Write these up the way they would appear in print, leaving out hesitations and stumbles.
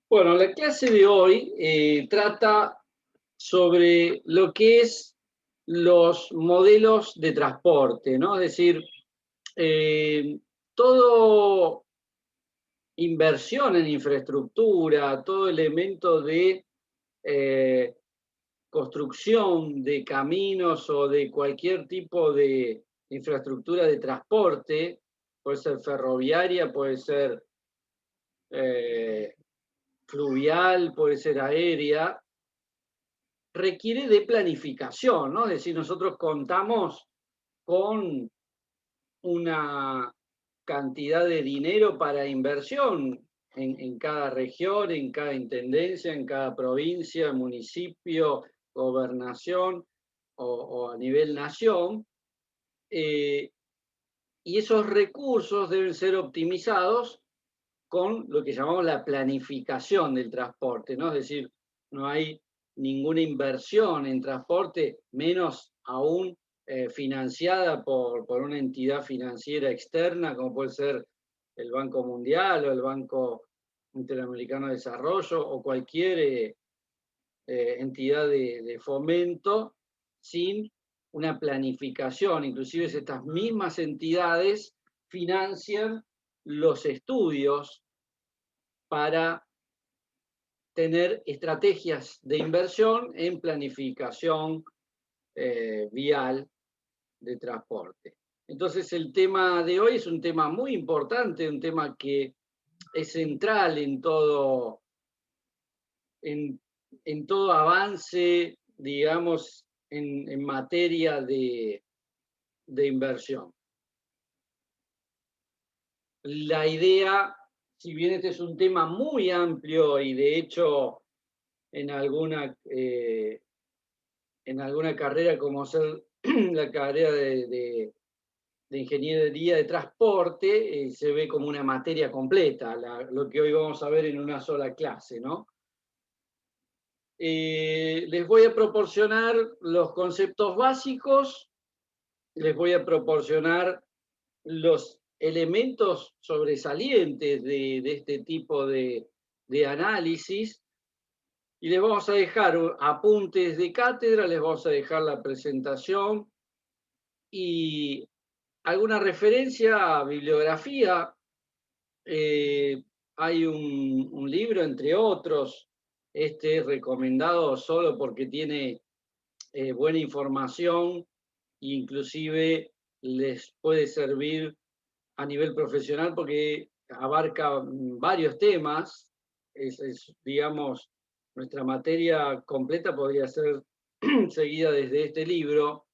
Bueno, la clase de hoy trata sobre lo que es los modelos de transporte, ¿no? Es decir, eh, todo inversión en infraestructura, todo elemento de eh, construcción de caminos o de cualquier tipo de infraestructura de transporte, puede ser ferroviaria, puede ser eh, fluvial, puede ser aérea, requiere de planificación, ¿no? Es decir, nosotros contamos con una cantidad de dinero para inversión en cada región, en cada intendencia, en cada provincia, municipio, gobernación o a nivel nación, eh, y esos recursos deben ser optimizados con lo que llamamos la planificación del transporte, ¿no? Es decir, no hay ninguna inversión en transporte, menos aún financiada por una entidad financiera externa, como puede ser el Banco Mundial o el Banco Interamericano de Desarrollo o cualquier entidad de fomento, sin una planificación. Inclusive estas mismas entidades financian los estudios para tener estrategias de inversión en planificación vial de transporte. Entonces el tema de hoy es un tema muy importante, un tema que es central en, en todo avance, digamos, en materia de inversión. La idea, si bien este es un tema muy amplio y de hecho en alguna, en alguna carrera como ser la carrera de ingeniería de transporte, se ve como una materia completa, lo que hoy vamos a ver en una sola clase, ¿no? Les voy a proporcionar los conceptos básicos, les voy a proporcionar los elementos sobresalientes de este tipo de análisis, y les vamos a dejar apuntes de cátedra, les vamos a dejar la presentación y alguna referencia a bibliografía. Hay un libro, entre otros, este es recomendado solo porque tiene buena información, inclusive les puede servir a nivel profesional porque abarca varios temas. Digamos, nuestra materia completa podría ser seguida desde este libro.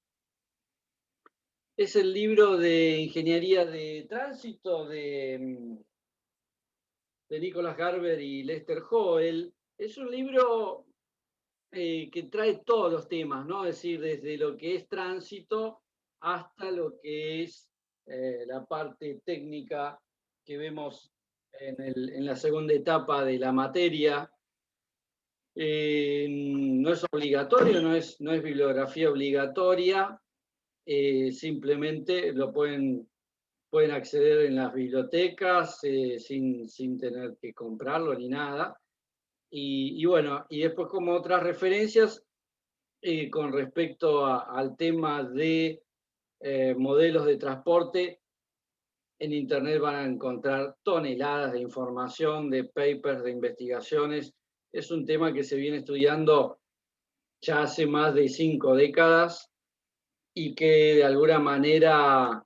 Es el libro de Ingeniería de Tránsito de Nicholas Garber y Lester Hoel. Es un libro que trae todos los temas, ¿no? Es decir, desde lo que es tránsito hasta lo que es la parte técnica que vemos en la segunda etapa de la materia. No es obligatorio, no es bibliografía obligatoria, simplemente lo pueden acceder en las bibliotecas sin tener que comprarlo ni nada. Y bueno, y después como otras referencias con respecto al tema de modelos de transporte, en Internet van a encontrar toneladas de información, de papers, de investigaciones. Es un tema que se viene estudiando ya hace más de 5 décadas y que de alguna manera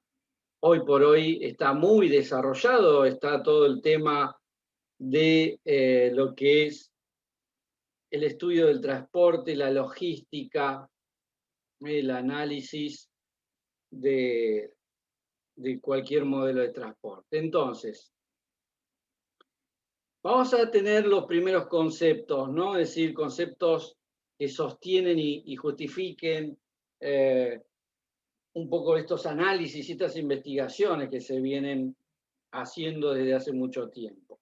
hoy por hoy está muy desarrollado. Está todo el tema de lo que es el estudio del transporte, la logística, el análisis de cualquier modelo de transporte. Entonces, vamos a tener los primeros conceptos, ¿no? Es decir, conceptos que sostienen y justifiquen un poco estos análisis y estas investigaciones que se vienen haciendo desde hace mucho tiempo.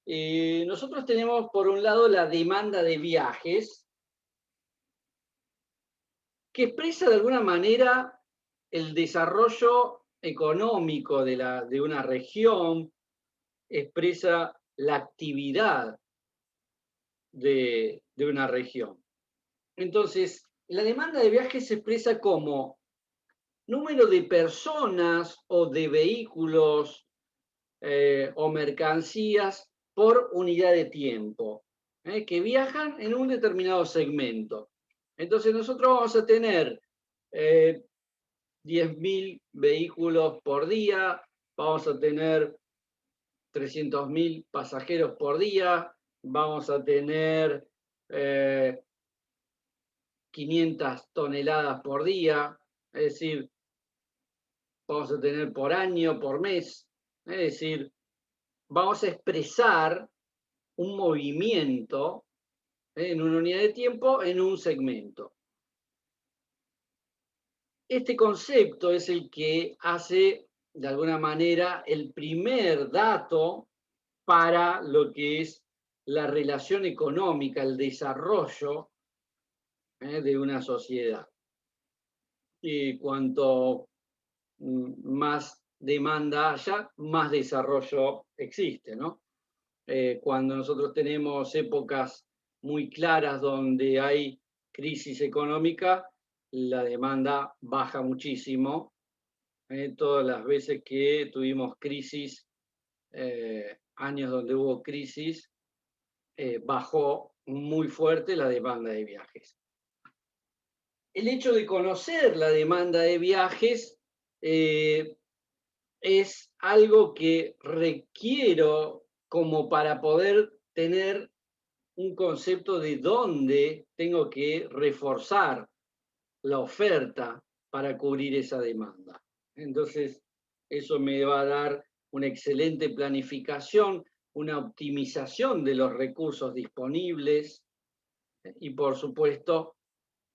Nosotros tenemos, por un lado, la demanda de viajes, que expresa de alguna manera el desarrollo económico de una región, expresa la actividad de una región. Entonces, la demanda de viajes se expresa como número de personas o de vehículos o mercancías por unidad de tiempo, que viajan en un determinado segmento. Entonces nosotros vamos a tener 10.000 vehículos por día, vamos a tener 300.000 pasajeros por día, vamos a tener 500 toneladas por día, es decir, vamos a tener por año, por mes, es decir, vamos a expresar un movimiento en una unidad de tiempo en un segmento. Este concepto es el que hace, de alguna manera, el primer dato para lo que es la relación económica, el desarrollo de una sociedad. Y cuanto más demanda haya, más desarrollo existe, ¿no? Cuando nosotros tenemos épocas muy claras donde hay crisis económica, la demanda baja muchísimo. Todas las veces que tuvimos crisis, años donde hubo crisis, bajó muy fuerte la demanda de viajes. El hecho de conocer la demanda de viajes es algo que requiero como para poder tener un concepto de dónde tengo que reforzar la oferta para cubrir esa demanda. Entonces, eso me va a dar una excelente planificación, una optimización de los recursos disponibles y, por supuesto,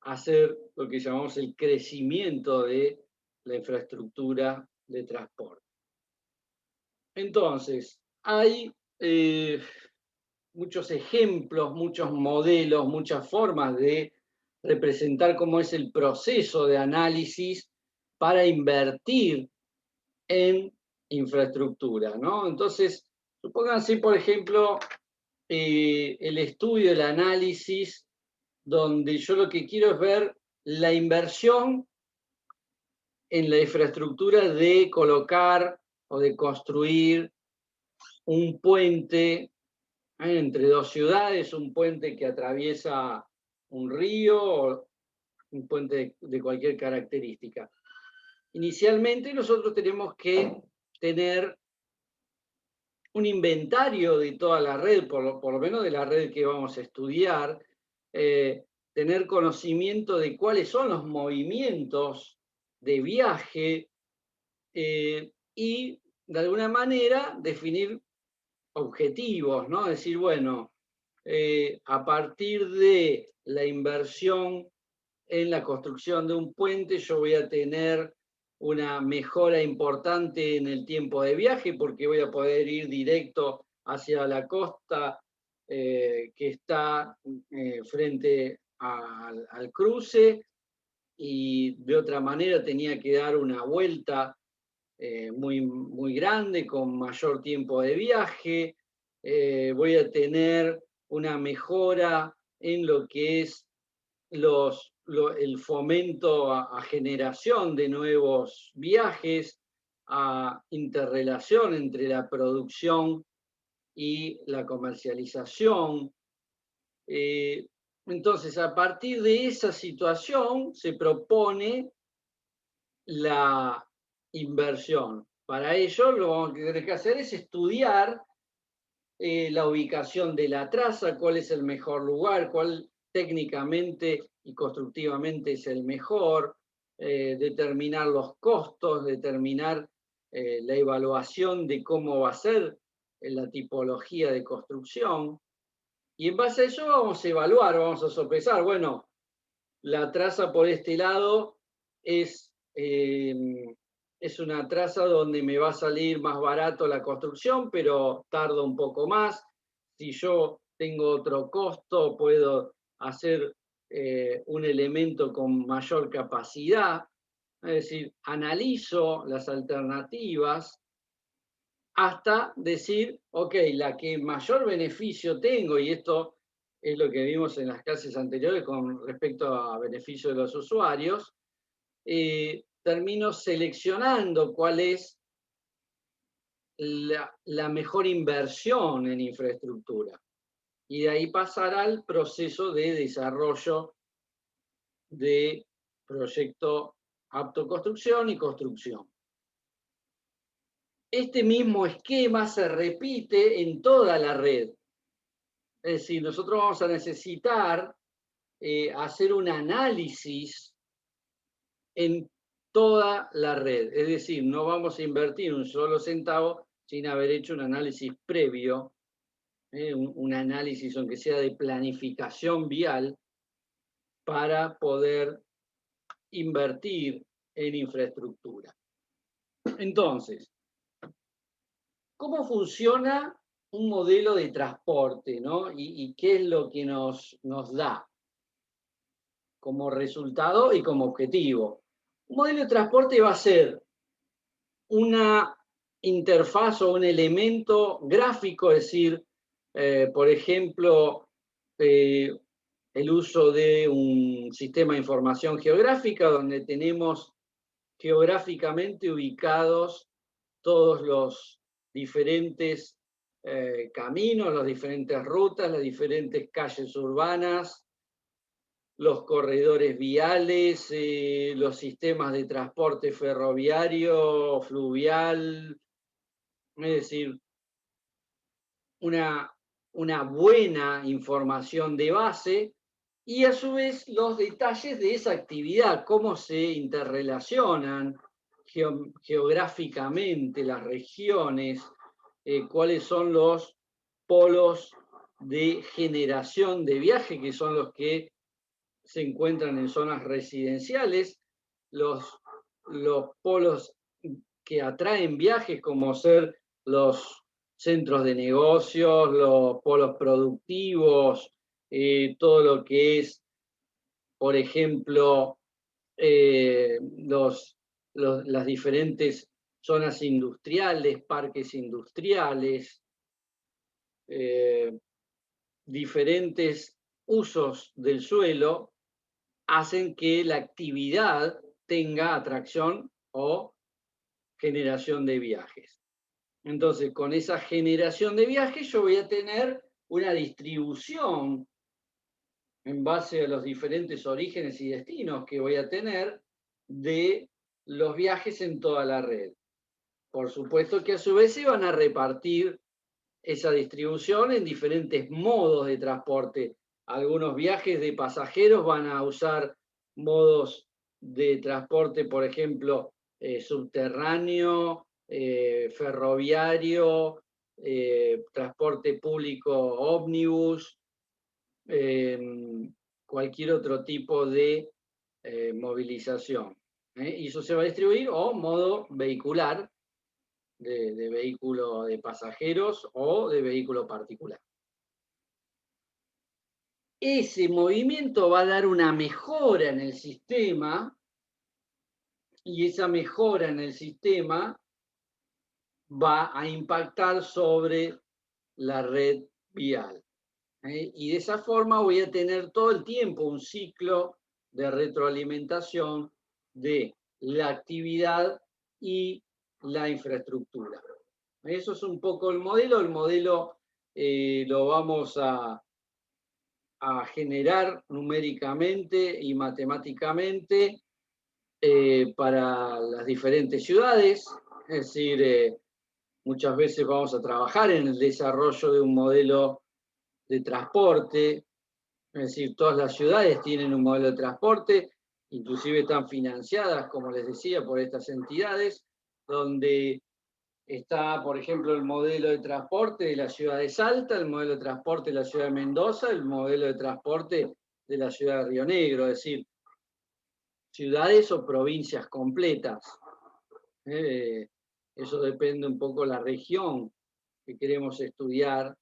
hacer lo que llamamos el crecimiento de la infraestructura de transporte. Entonces, hay muchos ejemplos, muchos modelos, muchas formas de representar cómo es el proceso de análisis para invertir en infraestructura, ¿no? Entonces, supónganse, por ejemplo, el estudio, el análisis, donde yo lo que quiero es ver la inversión en la infraestructura de colocar o de construir un puente entre dos ciudades, un puente que atraviesa un río o un puente de cualquier característica. Inicialmente nosotros tenemos que tener un inventario de toda la red, por lo menos de la red que vamos a estudiar, tener conocimiento de cuáles son los movimientos de viaje y de alguna manera definir objetivos, ¿no? Decir, bueno, a partir de la inversión en la construcción de un puente, yo voy a tener una mejora importante en el tiempo de viaje porque voy a poder ir directo hacia la costa que está frente al cruce y de otra manera tenía que dar una vuelta muy, muy grande con mayor tiempo de viaje. Voy a tener una mejora en lo que es el fomento a generación de nuevos viajes, a interrelación entre la producción y la comercialización. Entonces, a partir de esa situación se propone la inversión. Para ello, lo que tenés que hacer es estudiar la ubicación de la traza, cuál es el mejor lugar, cuál técnicamente y constructivamente es el mejor, determinar los costos, determinar la evaluación de cómo va a ser la tipología de construcción. Y en base a eso vamos a evaluar, vamos a sopesar, bueno, la traza por este lado es una traza donde me va a salir más barato la construcción, pero tarda un poco más. Si yo tengo otro costo, puedo hacer un elemento con mayor capacidad. Es decir, analizo las alternativas hasta decir, ok, la que mayor beneficio tengo, y esto es lo que vimos en las clases anteriores con respecto a beneficio de los usuarios, termino seleccionando cuál es la mejor inversión en infraestructura. Y de ahí pasará al proceso de desarrollo de proyecto autoconstrucción y construcción. Este mismo esquema se repite en toda la red. Es decir, nosotros vamos a necesitar hacer un análisis en toda la red. Es decir, no vamos a invertir un solo centavo sin haber hecho un análisis previo, un análisis aunque sea de planificación vial, para poder invertir en infraestructura. Entonces, ¿cómo funciona un modelo de transporte, ¿no? ¿Y qué es lo que nos da como resultado y como objetivo? Un modelo de transporte va a ser una interfaz o un elemento gráfico, es decir, por ejemplo, el uso de un sistema de información geográfica donde tenemos geográficamente ubicados todos los diferentes caminos, las diferentes rutas, las diferentes calles urbanas, los corredores viales, los sistemas de transporte ferroviario, fluvial, es decir, una buena información de base y a su vez los detalles de esa actividad, cómo se interrelacionan geográficamente las regiones, cuáles son los polos de generación de viaje, que son los que se encuentran en zonas residenciales, los polos que atraen viajes, como ser los centros de negocios, los polos productivos, todo lo que es, por ejemplo, las diferentes zonas industriales, parques industriales, diferentes usos del suelo hacen que la actividad tenga atracción o generación de viajes. Entonces, con esa generación de viajes yo voy a tener una distribución en base a los diferentes orígenes y destinos que voy a tener de los viajes en toda la red. Por supuesto que a su vez se van a repartir esa distribución en diferentes modos de transporte. Algunos viajes de pasajeros van a usar modos de transporte, por ejemplo, subterráneo, ferroviario, transporte público ómnibus, cualquier otro tipo de movilización. Y eso se va a distribuir o modo vehicular, de vehículo de pasajeros o de vehículo particular. Ese movimiento va a dar una mejora en el sistema y esa mejora en el sistema va a impactar sobre la red vial. Y de esa forma voy a tener todo el tiempo un ciclo de retroalimentación de la actividad y la infraestructura. Eso es un poco el modelo. El modelo lo vamos a generar numéricamente y matemáticamente para las diferentes ciudades. Es decir, muchas veces vamos a trabajar en el desarrollo de un modelo de transporte. Es decir, todas las ciudades tienen un modelo de transporte, inclusive están financiadas, como les decía, por estas entidades, donde está, por ejemplo, el modelo de transporte de la ciudad de Salta, el modelo de transporte de la ciudad de Mendoza, el modelo de transporte de la ciudad de Río Negro, es decir, ciudades o provincias completas. Eso depende un poco de la región que queremos estudiar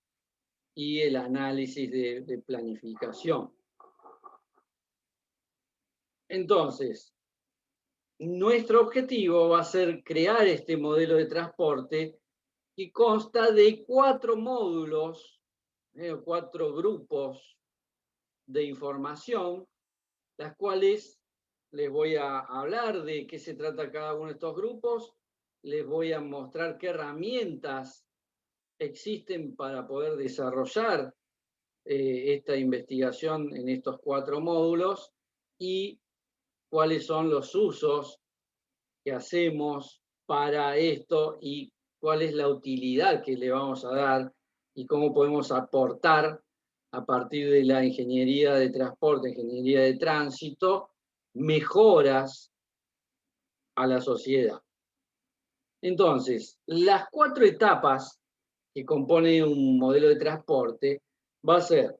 y el análisis de planificación. Entonces, nuestro objetivo va a ser crear este modelo de transporte que consta de 4 módulos, 4 grupos de información, las cuales les voy a hablar de qué se trata cada uno de estos grupos, les voy a mostrar qué herramientas existen para poder desarrollar esta investigación en estos 4 módulos y cuáles son los usos que hacemos para esto y cuál es la utilidad que le vamos a dar y cómo podemos aportar a partir de la ingeniería de transporte, ingeniería de tránsito, mejoras a la sociedad. Entonces, las 4 etapas que componen un modelo de transporte va a ser,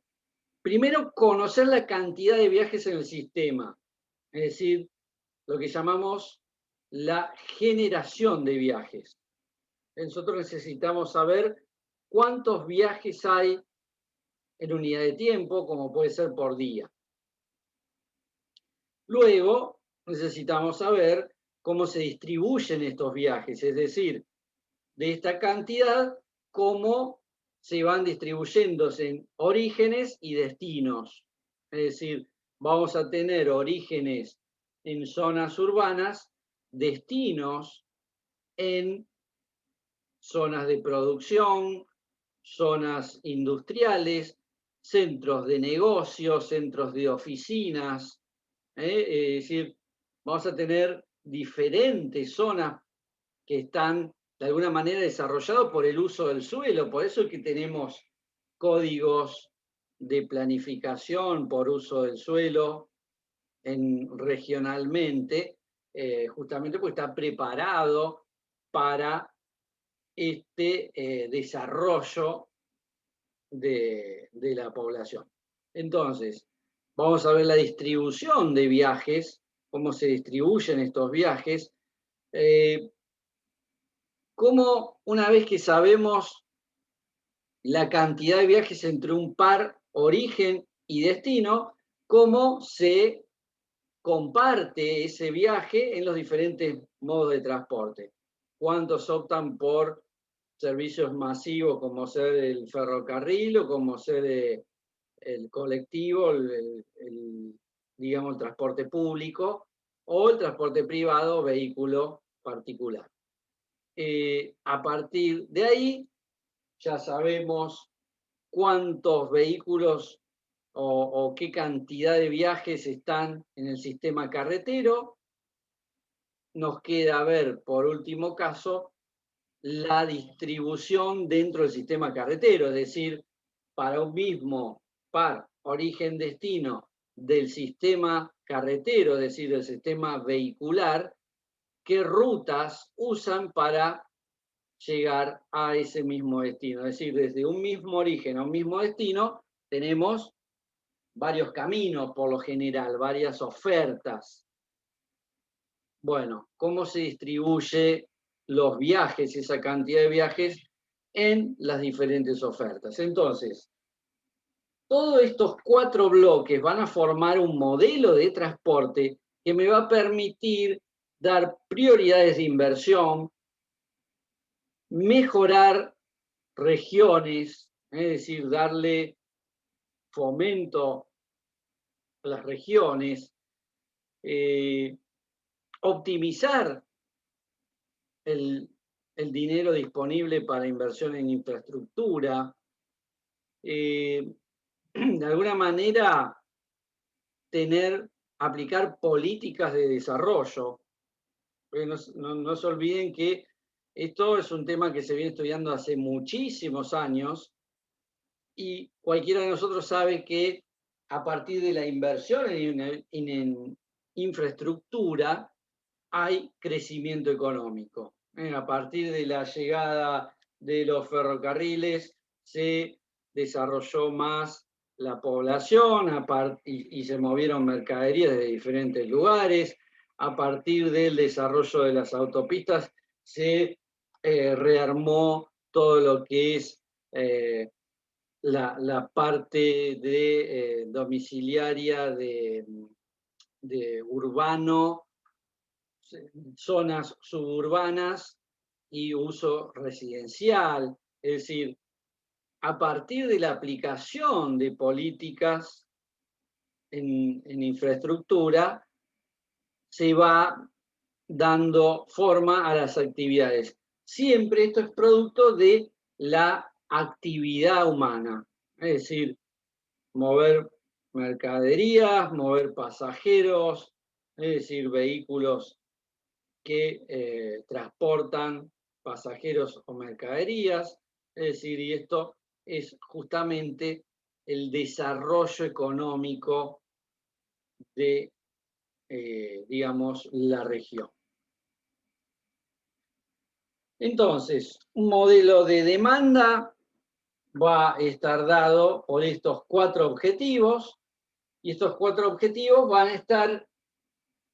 primero, conocer la cantidad de viajes en el sistema, es decir, lo que llamamos la generación de viajes. Nosotros necesitamos saber cuántos viajes hay en unidad de tiempo, como puede ser por día. Luego, necesitamos saber cómo se distribuyen estos viajes, es decir, de esta cantidad, cómo se van distribuyéndose en orígenes y destinos. Es decir, vamos a tener orígenes en zonas urbanas, destinos en zonas de producción, zonas industriales, centros de negocios, centros de oficinas. Es decir, vamos a tener diferentes zonas que están de alguna manera desarrolladas por el uso del suelo. Por eso es que tenemos códigos de planificación por uso del suelo regionalmente, justamente porque está preparado para este desarrollo de la población. Entonces, vamos a ver la distribución de viajes, cómo se distribuyen estos viajes, cómo una vez que sabemos la cantidad de viajes entre un par, origen y destino, cómo se comparte ese viaje en los diferentes modos de transporte. ¿Cuántos optan por servicios masivos como ser el ferrocarril o como ser el colectivo, digamos, el transporte público, o el transporte privado, vehículo particular? A partir de ahí ya sabemos cuántos vehículos o qué cantidad de viajes están en el sistema carretero. Nos queda ver, por último caso, la distribución dentro del sistema carretero, es decir, para un mismo par origen-destino del sistema carretero, es decir, del sistema vehicular, qué rutas usan para llegar a ese mismo destino. Es decir, desde un mismo origen a un mismo destino tenemos varios caminos por lo general, varias ofertas. Bueno, ¿cómo se distribuye los viajes, esa cantidad de viajes en las diferentes ofertas? Entonces, todos estos 4 bloques van a formar un modelo de transporte que me va a permitir dar prioridades de inversión, mejorar regiones, es decir, darle fomento a las regiones, optimizar el dinero disponible para inversión en infraestructura, de alguna manera aplicar políticas de desarrollo. Porque no se olviden que esto es un tema que se viene estudiando hace muchísimos años y cualquiera de nosotros sabe que a partir de la inversión en infraestructura hay crecimiento económico. A partir de la llegada de los ferrocarriles se desarrolló más la población y se movieron mercaderías de diferentes lugares. A partir del desarrollo de las autopistas se rearmó todo lo que es la parte de domiciliaria de urbano, zonas suburbanas y uso residencial. Es decir, a partir de la aplicación de políticas en infraestructura, se va dando forma a las actividades. Siempre esto es producto de la actividad humana, es decir, mover mercaderías, mover pasajeros, es decir, vehículos que transportan pasajeros o mercaderías, es decir, y esto es justamente el desarrollo económico de, digamos, la región. Entonces, un modelo de demanda va a estar dado por estos 4 objetivos, y estos 4 objetivos van a estar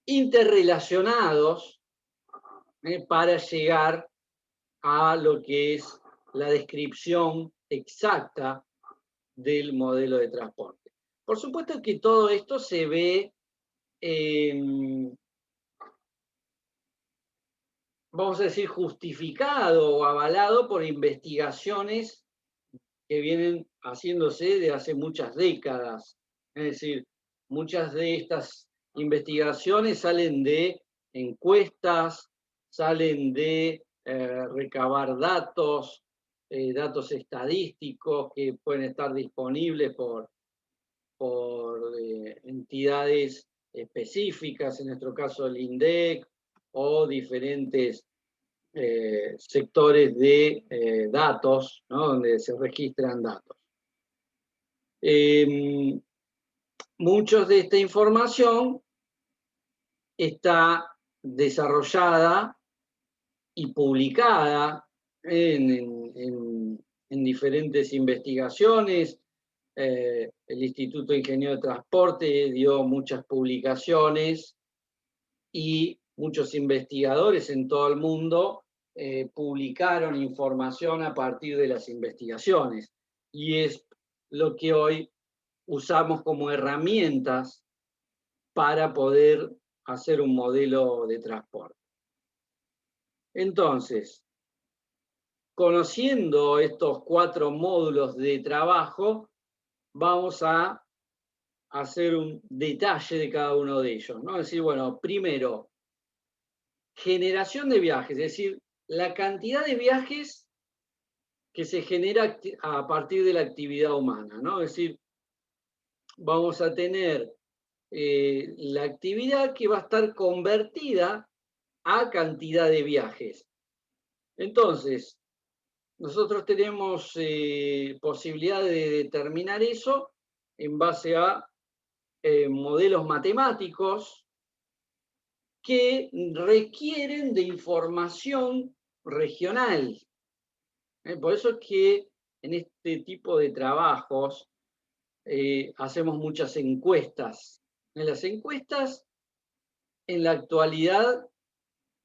interrelacionados para llegar a lo que es la descripción exacta del modelo de transporte. Por supuesto que todo esto se ve, vamos a decir, justificado o avalado por investigaciones que vienen haciéndose de hace muchas décadas. Es decir, muchas de estas investigaciones salen de encuestas, salen de recabar datos, datos estadísticos que pueden estar disponibles por entidades específicas, en nuestro caso el INDEC, o diferentes sectores de datos, ¿no? Donde se registran datos. Muchos de esta información está desarrollada y publicada en diferentes investigaciones. El Instituto de Ingeniería de Transporte dio muchas publicaciones y muchos investigadores en todo el mundo publicaron información a partir de las investigaciones. Y es lo que hoy usamos como herramientas para poder hacer un modelo de transporte. Entonces, conociendo estos 4 módulos de trabajo, vamos a hacer un detalle de cada uno de ellos, ¿no? Es decir, bueno, primero, generación de viajes, es decir, la cantidad de viajes que se genera a partir de la actividad humana, ¿no? Es decir, vamos a tener la actividad que va a estar convertida a cantidad de viajes. Entonces, nosotros tenemos posibilidad de determinar eso en base a modelos matemáticos que requieren de información regional. Por eso es que en este tipo de trabajos hacemos muchas encuestas. Las encuestas en la actualidad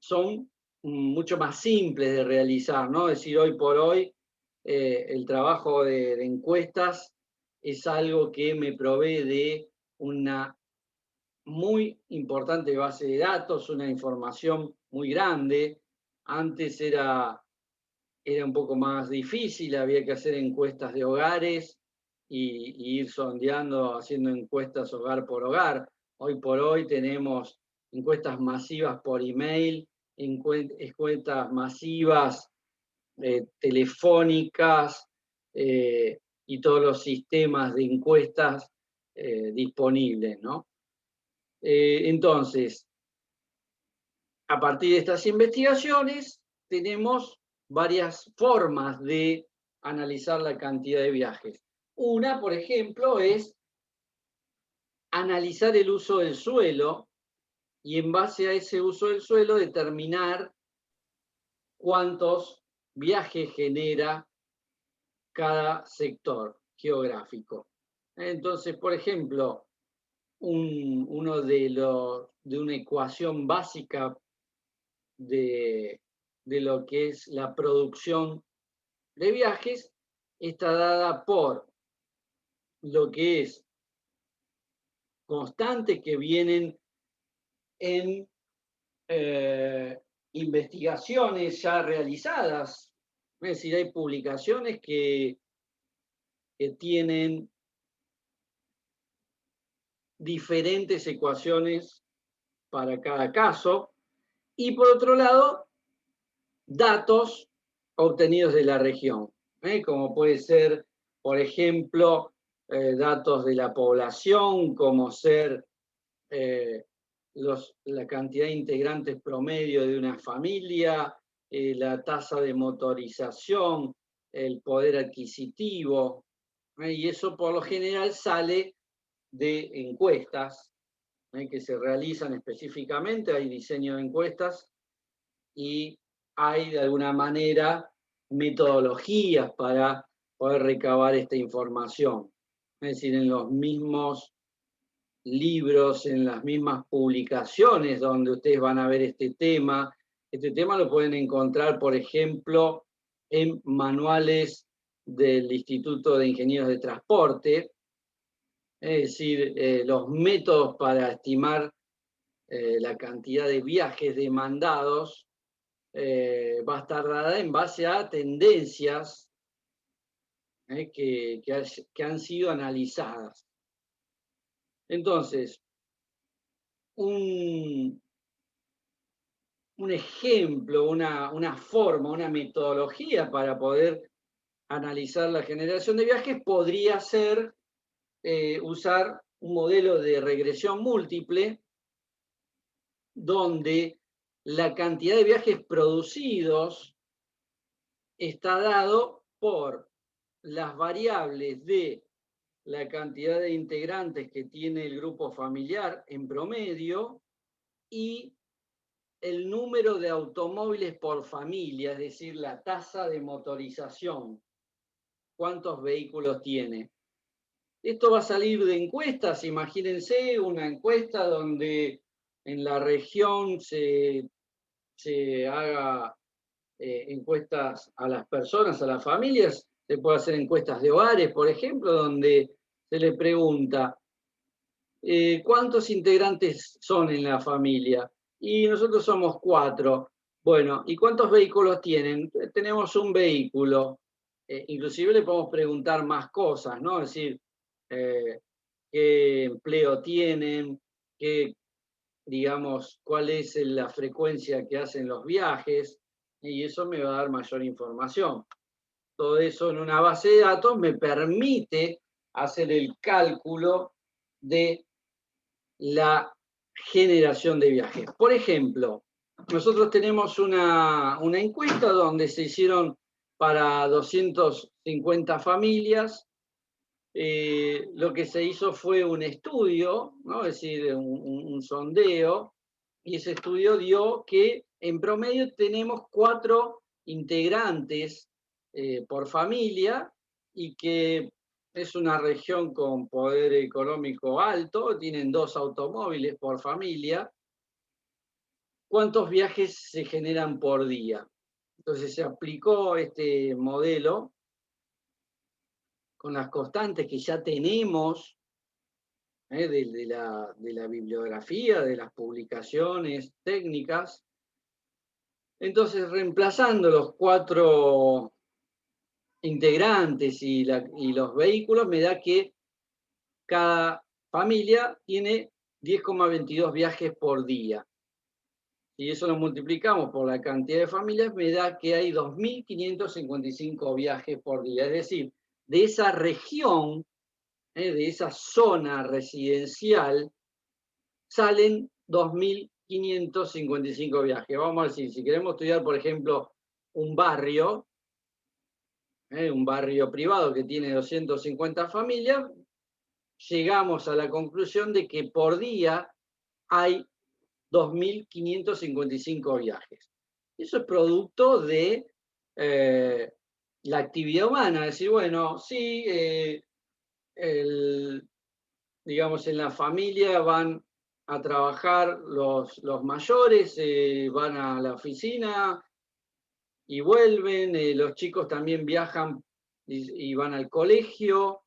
son mucho más simples de realizar, ¿no? Es decir, hoy por hoy el trabajo de encuestas es algo que me provee de una muy importante base de datos, una información muy grande. Antes era un poco más difícil, había que hacer encuestas de hogares y ir sondeando, haciendo encuestas hogar por hogar. Hoy por hoy tenemos encuestas masivas por email, encuestas masivas telefónicas y todos los sistemas de encuestas disponibles, ¿no? Entonces, a partir de estas investigaciones, tenemos varias formas de analizar la cantidad de viajes. Una, por ejemplo, es analizar el uso del suelo y en base a ese uso del suelo determinar cuántos viajes genera cada sector geográfico. Entonces, por ejemplo, uno de una ecuación básica de lo que es la producción de viajes está dada por lo que es constantes que vienen en investigaciones ya realizadas. Es decir, hay publicaciones que tienen diferentes ecuaciones para cada caso. Y por otro lado, datos obtenidos de la región, como puede ser, por ejemplo, datos de la población, como ser la cantidad de integrantes promedio de una familia, la tasa de motorización, el poder adquisitivo, y eso por lo general sale de encuestas que se realizan específicamente, hay diseño de encuestas y hay de alguna manera metodologías para poder recabar esta información. Es decir, en los mismos libros, en las mismas publicaciones donde ustedes van a ver este tema lo pueden encontrar, por ejemplo, en manuales del Instituto de Ingenieros de Transporte, es decir, los métodos para estimar la cantidad de viajes demandados va a estar dada en base a tendencias que han sido analizadas. Entonces, un ejemplo, una forma, una metodología para poder analizar la generación de viajes podría ser usar un modelo de regresión múltiple donde la cantidad de viajes producidos está dado por las variables de la cantidad de integrantes que tiene el grupo familiar en promedio y el número de automóviles por familia, es decir, la tasa de motorización, cuántos vehículos tiene. Esto va a salir de encuestas, imagínense una encuesta donde en la región se haga encuestas a las personas, a las familias, se puede hacer encuestas de hogares, por ejemplo, donde se le pregunta ¿cuántos integrantes son en la familia? Y nosotros somos 4. Bueno, ¿y cuántos vehículos tienen? Tenemos un vehículo. Inclusive le podemos preguntar más cosas, ¿no? Es decir, qué empleo tienen, digamos, cuál es la frecuencia que hacen los viajes, y eso me va a dar mayor información. Todo eso en una base de datos me permite hacer el cálculo de la generación de viajes. Por ejemplo, nosotros tenemos una encuesta donde se hicieron para 250 familias. Lo que se hizo fue un estudio, ¿no? Es decir, un sondeo, y ese estudio dio que en promedio tenemos 4 integrantes por familia y que es una región con poder económico alto, tienen 2 automóviles por familia. ¿Cuántos viajes se generan por día? Entonces se aplicó este modelo con las constantes que ya tenemos de la bibliografía, de las publicaciones técnicas. Entonces, reemplazando los 4 integrantes y los vehículos, me da que cada familia tiene 10,22 viajes por día. Si eso lo multiplicamos por la cantidad de familias, me da que hay 2.555 viajes por día. Es decir, de esa región, de esa zona residencial, salen 2.555 viajes. Vamos a decir, si queremos estudiar, por ejemplo, un barrio privado que tiene 250 familias, llegamos a la conclusión de que por día hay 2.555 viajes. Eso es producto de la actividad humana. Es decir, bueno, sí, digamos, en la familia van a trabajar los mayores, van a la oficina y vuelven, los chicos también viajan y van al colegio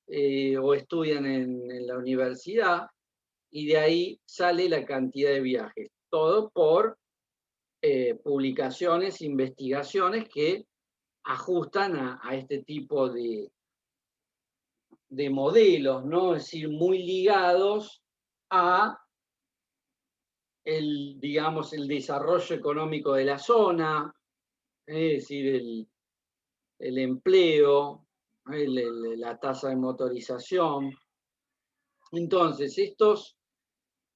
o estudian en la universidad, y de ahí sale la cantidad de viajes. Todo por publicaciones, investigaciones que ajustan a este tipo de de modelos, ¿no? Es decir, muy ligados a digamos, el desarrollo económico de la zona, es decir, el empleo, la tasa de motorización. Entonces, estos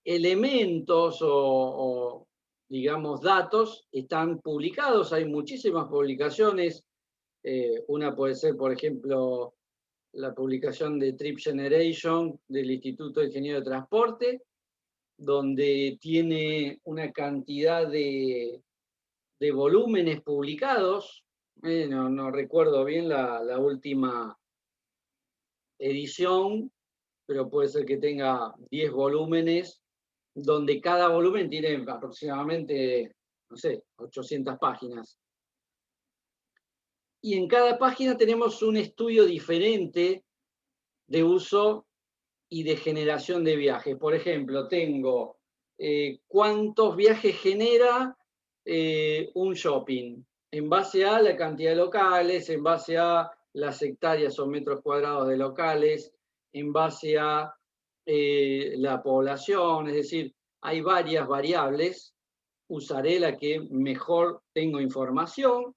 elementos o, digamos, datos están publicados, hay muchísimas publicaciones. Una puede ser, por ejemplo, la publicación de Trip Generation del Instituto de Ingeniería de Transporte, donde tiene una cantidad de volúmenes publicados. No recuerdo bien la última edición, pero puede ser que tenga 10 volúmenes, donde cada volumen tiene aproximadamente, no sé, 800 páginas. Y en cada página tenemos un estudio diferente de uso y de generación de viajes. Por ejemplo, tengo cuántos viajes genera un shopping, en base a la cantidad de locales, en base a las hectáreas o metros cuadrados de locales, en base a la población, es decir, hay varias variables. Usaré la que mejor tengo información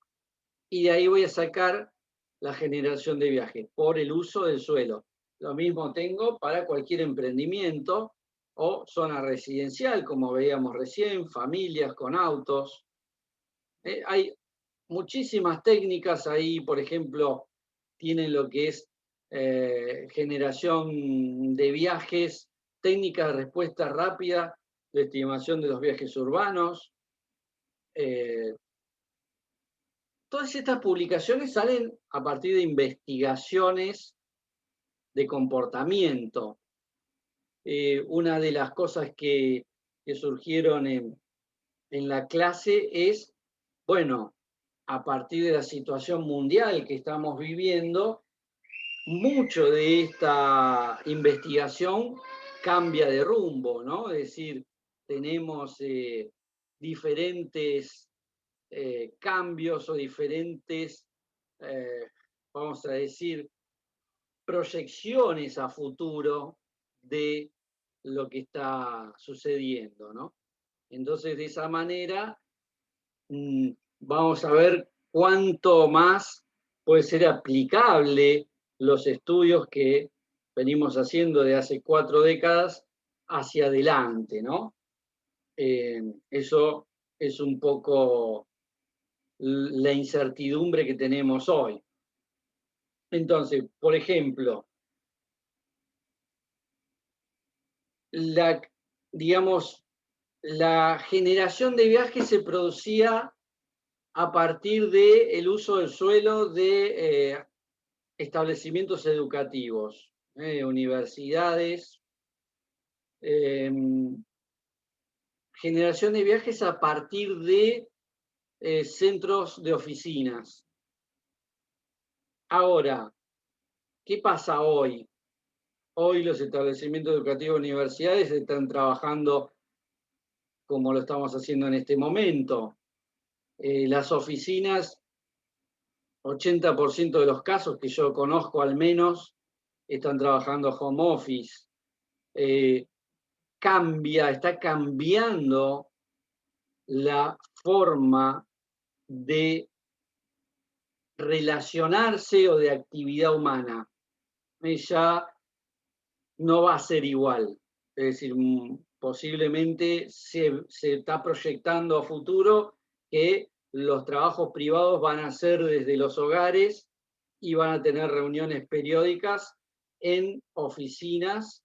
y de ahí voy a sacar la generación de viajes por el uso del suelo. Lo mismo tengo para cualquier emprendimiento o zona residencial, como veíamos recién, familias con autos. Hay muchísimas técnicas ahí, por ejemplo, tienen lo que es generación de viajes, técnica de respuesta rápida, de estimación de los viajes urbanos. Todas estas publicaciones salen a partir de investigaciones de comportamiento. Una de las cosas que surgieron en la clase es, bueno, a partir de la situación mundial que estamos viviendo, mucho de esta investigación cambia de rumbo, ¿no? Es decir, tenemos diferentes cambios o diferentes, vamos a decir, proyecciones a futuro de lo que está sucediendo, ¿no? Entonces, de esa manera, vamos a ver cuánto más puede ser aplicable los estudios que venimos haciendo de hace 4 décadas hacia adelante, ¿no? Eso es un poco la incertidumbre que tenemos hoy. Entonces, por ejemplo, digamos, la generación de viajes se producía a partir del uso del suelo de establecimientos educativos, universidades, generación de viajes a partir de centros de oficinas. Ahora, ¿qué pasa hoy? Hoy los establecimientos educativos universidades están trabajando como lo estamos haciendo en este momento. Las oficinas, 80% de los casos que yo conozco al menos, están trabajando home office. Está cambiando la forma de relacionarse o de actividad humana. Ya no va a ser igual. Es decir, posiblemente se está proyectando a futuro que los trabajos privados van a ser desde los hogares y van a tener reuniones periódicas en oficinas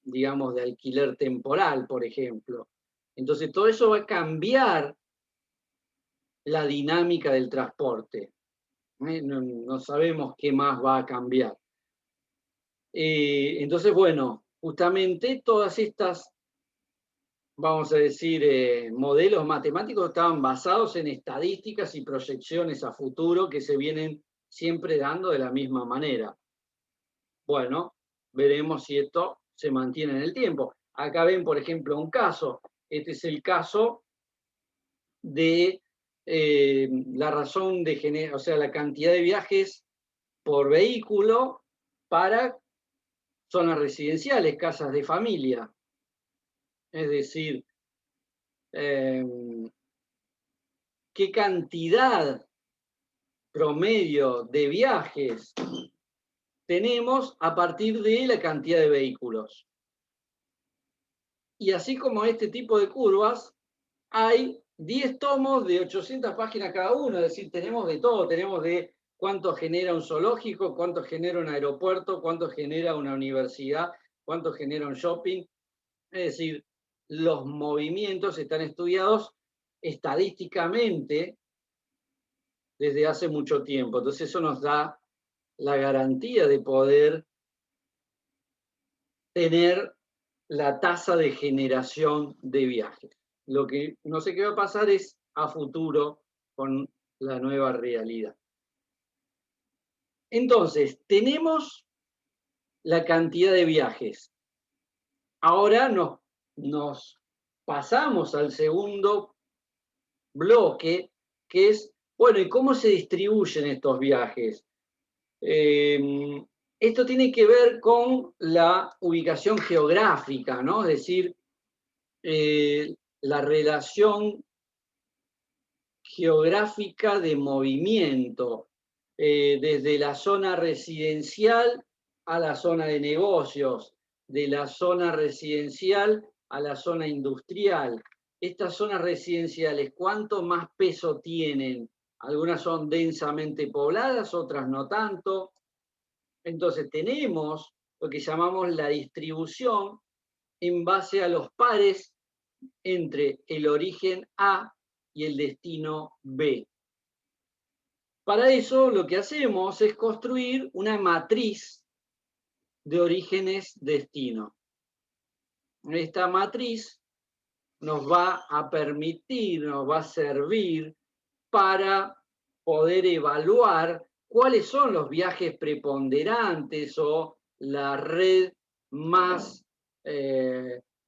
digamos, de alquiler temporal, por ejemplo. Entonces, todo eso va a cambiar la dinámica del transporte. No sabemos qué más va a cambiar. Entonces, bueno, justamente todas estas, vamos a decir, modelos matemáticos estaban basados en estadísticas y proyecciones a futuro que se vienen siempre dando de la misma manera. Bueno, veremos si esto se mantiene en el tiempo. Acá ven, por ejemplo, un caso. Este es el caso de la razón de generar, o sea, la cantidad de viajes por vehículo para zonas residenciales, casas de familia. Es decir, qué cantidad promedio de viajes tenemos a partir de la cantidad de vehículos. Y así como este tipo de curvas, hay 10 tomos de 800 páginas cada uno, es decir, tenemos de todo, tenemos de cuánto genera un zoológico, cuánto genera un aeropuerto, cuánto genera una universidad, cuánto genera un shopping. Es decir, los movimientos están estudiados estadísticamente desde hace mucho tiempo. Entonces eso nos da la garantía de poder tener la tasa de generación de viajes. Lo que no sé qué va a pasar es a futuro con la nueva realidad. Entonces, tenemos la cantidad de viajes. Ahora nos pasamos al segundo bloque, que es, bueno, ¿y cómo se distribuyen estos viajes? Esto tiene que ver con la ubicación geográfica, ¿no? Es decir, la relación geográfica de movimiento, desde la zona residencial a la zona de negocios, de la zona residencial a la zona industrial. Estas zonas residenciales, ¿cuánto más peso tienen? Algunas son densamente pobladas, otras no tanto. Entonces tenemos lo que llamamos la distribución en base a los pares entre el origen A y el destino B. Para eso lo que hacemos es construir una matriz de orígenes-destino. Esta matriz nos va a permitir, nos va a servir para poder evaluar cuáles son los viajes preponderantes o la red más,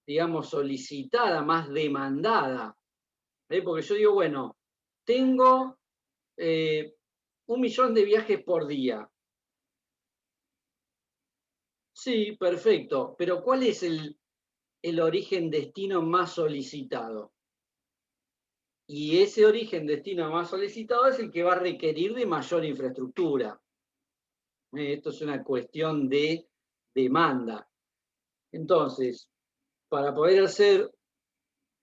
digamos, solicitada, más demandada. Porque yo digo, bueno, tengo 1.000.000 de viajes por día. Sí, perfecto, pero ¿cuál es el origen-destino más solicitado? Y ese origen-destino más solicitado es el que va a requerir de mayor infraestructura. Esto es una cuestión de demanda. Entonces, para poder hacer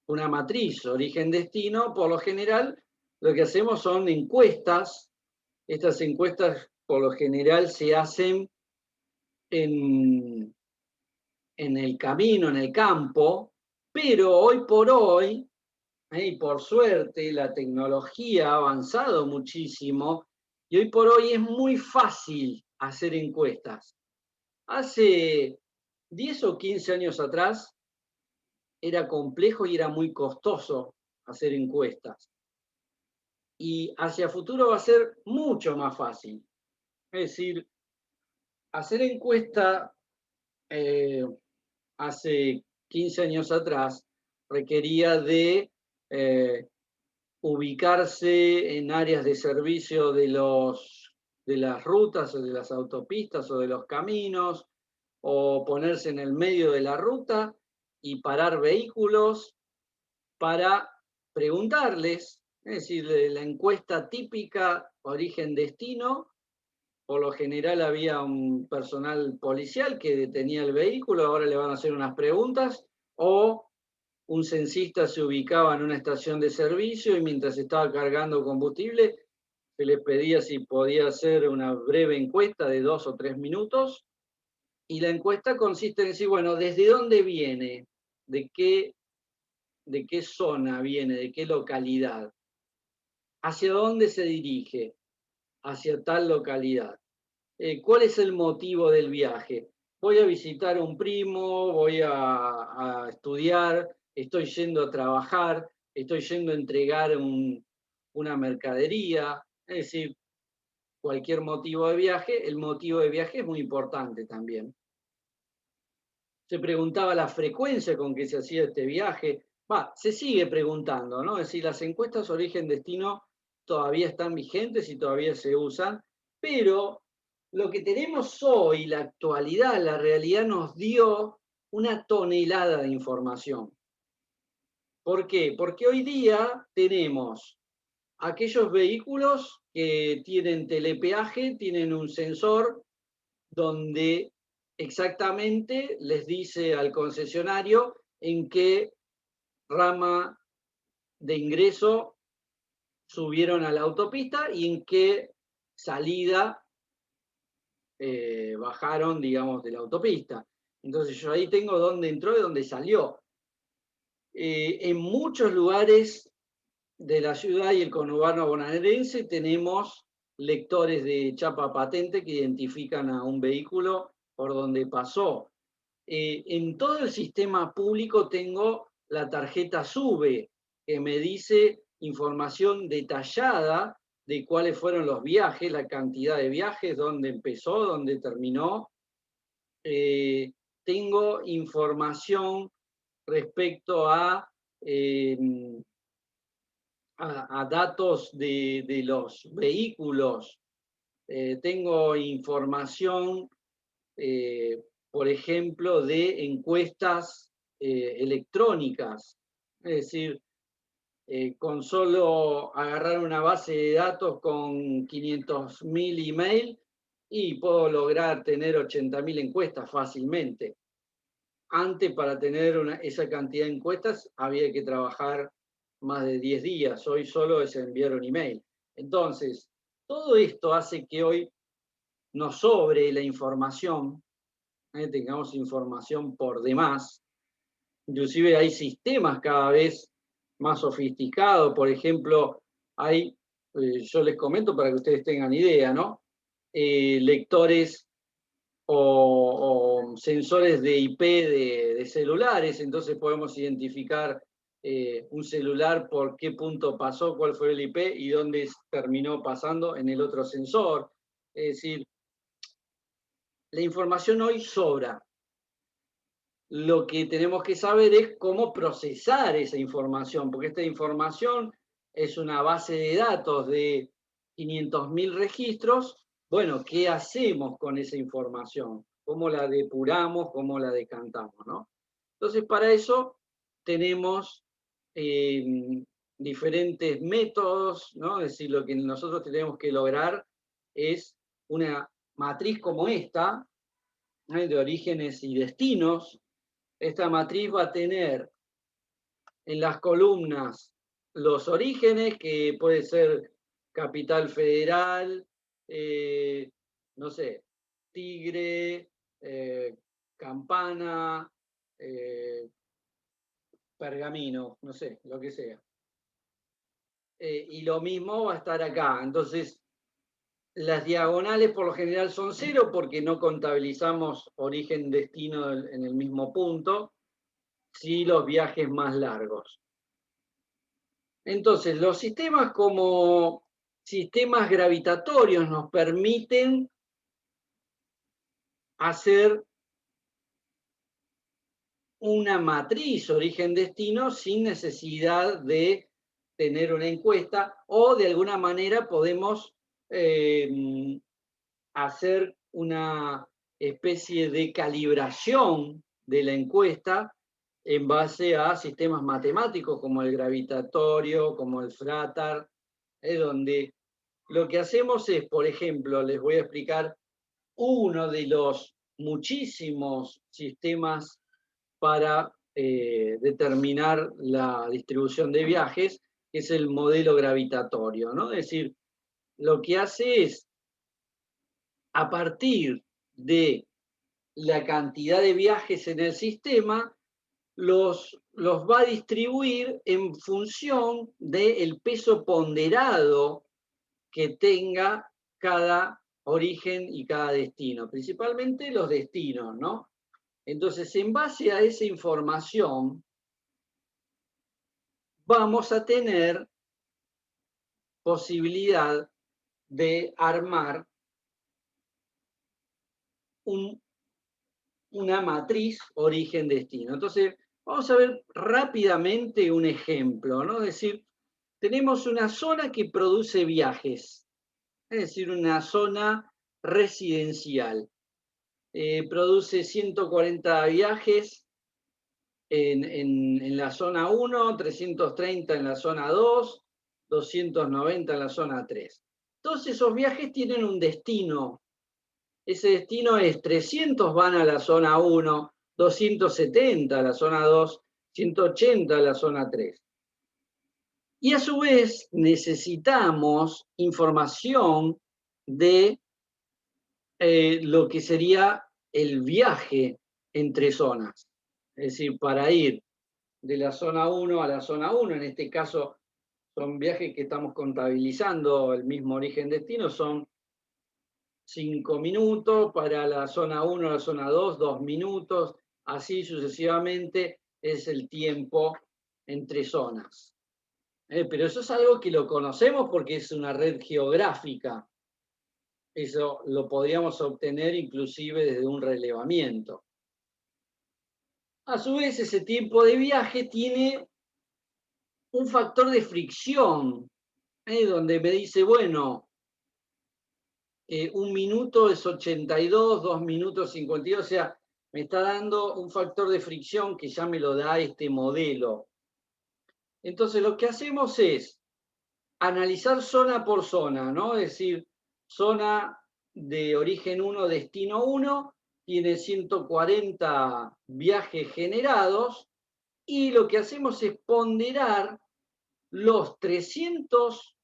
una matriz origen-destino, por lo general, lo que hacemos son encuestas. Estas encuestas, por lo general, se hacen en el camino, en el campo, pero hoy por hoy, y por suerte, la tecnología ha avanzado muchísimo y hoy por hoy es muy fácil hacer encuestas. Hace 10 o 15 años atrás era complejo y era muy costoso hacer encuestas. Y hacia futuro va a ser mucho más fácil. Es decir, hacer encuesta hace 15 años atrás requería de ubicarse en áreas de servicio de las rutas o de las autopistas o de los caminos, o ponerse en el medio de la ruta y parar vehículos para preguntarles, es decir, la encuesta típica origen-destino. Por lo general había un personal policial que detenía el vehículo, ahora le van a hacer unas preguntas, o un censista se ubicaba en una estación de servicio y mientras estaba cargando combustible, se les pedía si podía hacer una breve encuesta de 2 o 3 minutos, y la encuesta consiste en decir, bueno, ¿desde dónde viene? ¿De qué zona viene? ¿De qué localidad? ¿Hacia dónde se dirige? Hacia tal localidad. ¿Cuál es el motivo del viaje? Voy a visitar a un primo, voy a estudiar, estoy yendo a trabajar, estoy yendo a entregar una mercadería, es decir, cualquier motivo de viaje. El motivo de viaje es muy importante también. Se preguntaba la frecuencia con que se hacía este viaje. Se sigue preguntando, ¿no? Es decir, las encuestas origen-destino todavía están vigentes y todavía se usan, pero lo que tenemos hoy, la actualidad, la realidad nos dio una tonelada de información. ¿Por qué? Porque hoy día tenemos aquellos vehículos que tienen telepeaje, tienen un sensor donde exactamente les dice al concesionario en qué rama de ingreso subieron a la autopista y en qué salida bajaron, digamos, de la autopista. Entonces yo ahí tengo dónde entró y dónde salió. En muchos lugares de la ciudad y el conurbano bonaerense tenemos lectores de chapa patente que identifican a un vehículo por donde pasó. En todo el sistema público tengo la tarjeta SUBE, que me dice información detallada de cuáles fueron los viajes, la cantidad de viajes, dónde empezó, dónde terminó. Tengo información respecto eh, a datos de los vehículos. Tengo información, por ejemplo, de encuestas electrónicas. Es decir, con solo agarrar una base de datos con 500.000 email y puedo lograr tener 80.000 encuestas fácilmente. Antes, para tener esa cantidad de encuestas, había que trabajar más de 10 días. Hoy solo es enviar un email. Entonces, todo esto hace que hoy nos sobre la información, tengamos información por demás. Inclusive hay sistemas cada vez más sofisticados. Por ejemplo, hay, yo les comento para que ustedes tengan idea, ¿no? Lectores o sensores de IP de celulares, entonces podemos identificar un celular por qué punto pasó, cuál fue el IP y dónde terminó pasando en el otro sensor. Es decir, la información hoy sobra. Lo que tenemos que saber es cómo procesar esa información, porque esta información es una base de datos de 500.000 registros. Bueno, ¿qué hacemos con esa información? ¿Cómo la depuramos? ¿Cómo la decantamos? ¿No? Entonces, para eso tenemos diferentes métodos, ¿no? Es decir, lo que nosotros tenemos que lograr es una matriz como esta, de orígenes y destinos. Esta matriz va a tener en las columnas los orígenes, que puede ser Capital Federal, no sé, Tigre, Campana, Pergamino, no sé, lo que sea. Y lo mismo va a estar acá. Entonces, las diagonales por lo general son 0 porque no contabilizamos origen-destino en el mismo punto, sí los viajes más largos. Entonces, los sistemas como sistemas gravitatorios nos permiten hacer una matriz origen-destino sin necesidad de tener una encuesta, o de alguna manera podemos hacer una especie de calibración de la encuesta en base a sistemas matemáticos como el gravitatorio, como el fratar, donde lo que hacemos es, por ejemplo, les voy a explicar uno de los muchísimos sistemas para determinar la distribución de viajes, que es el modelo gravitatorio, ¿no? Es decir, lo que hace es, a partir de la cantidad de viajes en el sistema, los va a distribuir en función del peso ponderado que tenga cada origen y cada destino, principalmente los destinos, ¿no? Entonces, en base a esa información, vamos a tener posibilidad de armar una matriz origen-destino. Entonces, vamos a ver rápidamente un ejemplo, ¿no? Es decir, tenemos una zona que produce viajes, es decir, una zona residencial. Produce 140 viajes en la zona 1, 330 en la zona 2, 290 en la zona 3. Todos esos viajes tienen un destino. Ese destino es 300 van a la zona 1, 270 a la zona 2, 180 a la zona 3. Y a su vez necesitamos información de lo que sería el viaje entre zonas. Es decir, para ir de la zona 1 a la zona 1, en este caso son viajes que estamos contabilizando, el mismo origen-destino, son 5 minutos, para la zona 1 a la zona 2, 2 minutos, así sucesivamente es el tiempo entre zonas. Pero eso es algo que lo conocemos porque es una red geográfica. Eso lo podríamos obtener inclusive desde un relevamiento. A su vez, ese tiempo de viaje tiene un factor de fricción, donde me dice, bueno, 1 minuto es 82, 2 minutos 52, o sea, me está dando un factor de fricción que ya me lo da este modelo. Entonces, lo que hacemos es analizar zona por zona, ¿no? Es decir, zona de origen 1, destino 1, tiene 140 viajes generados, y lo que hacemos es ponderar los 300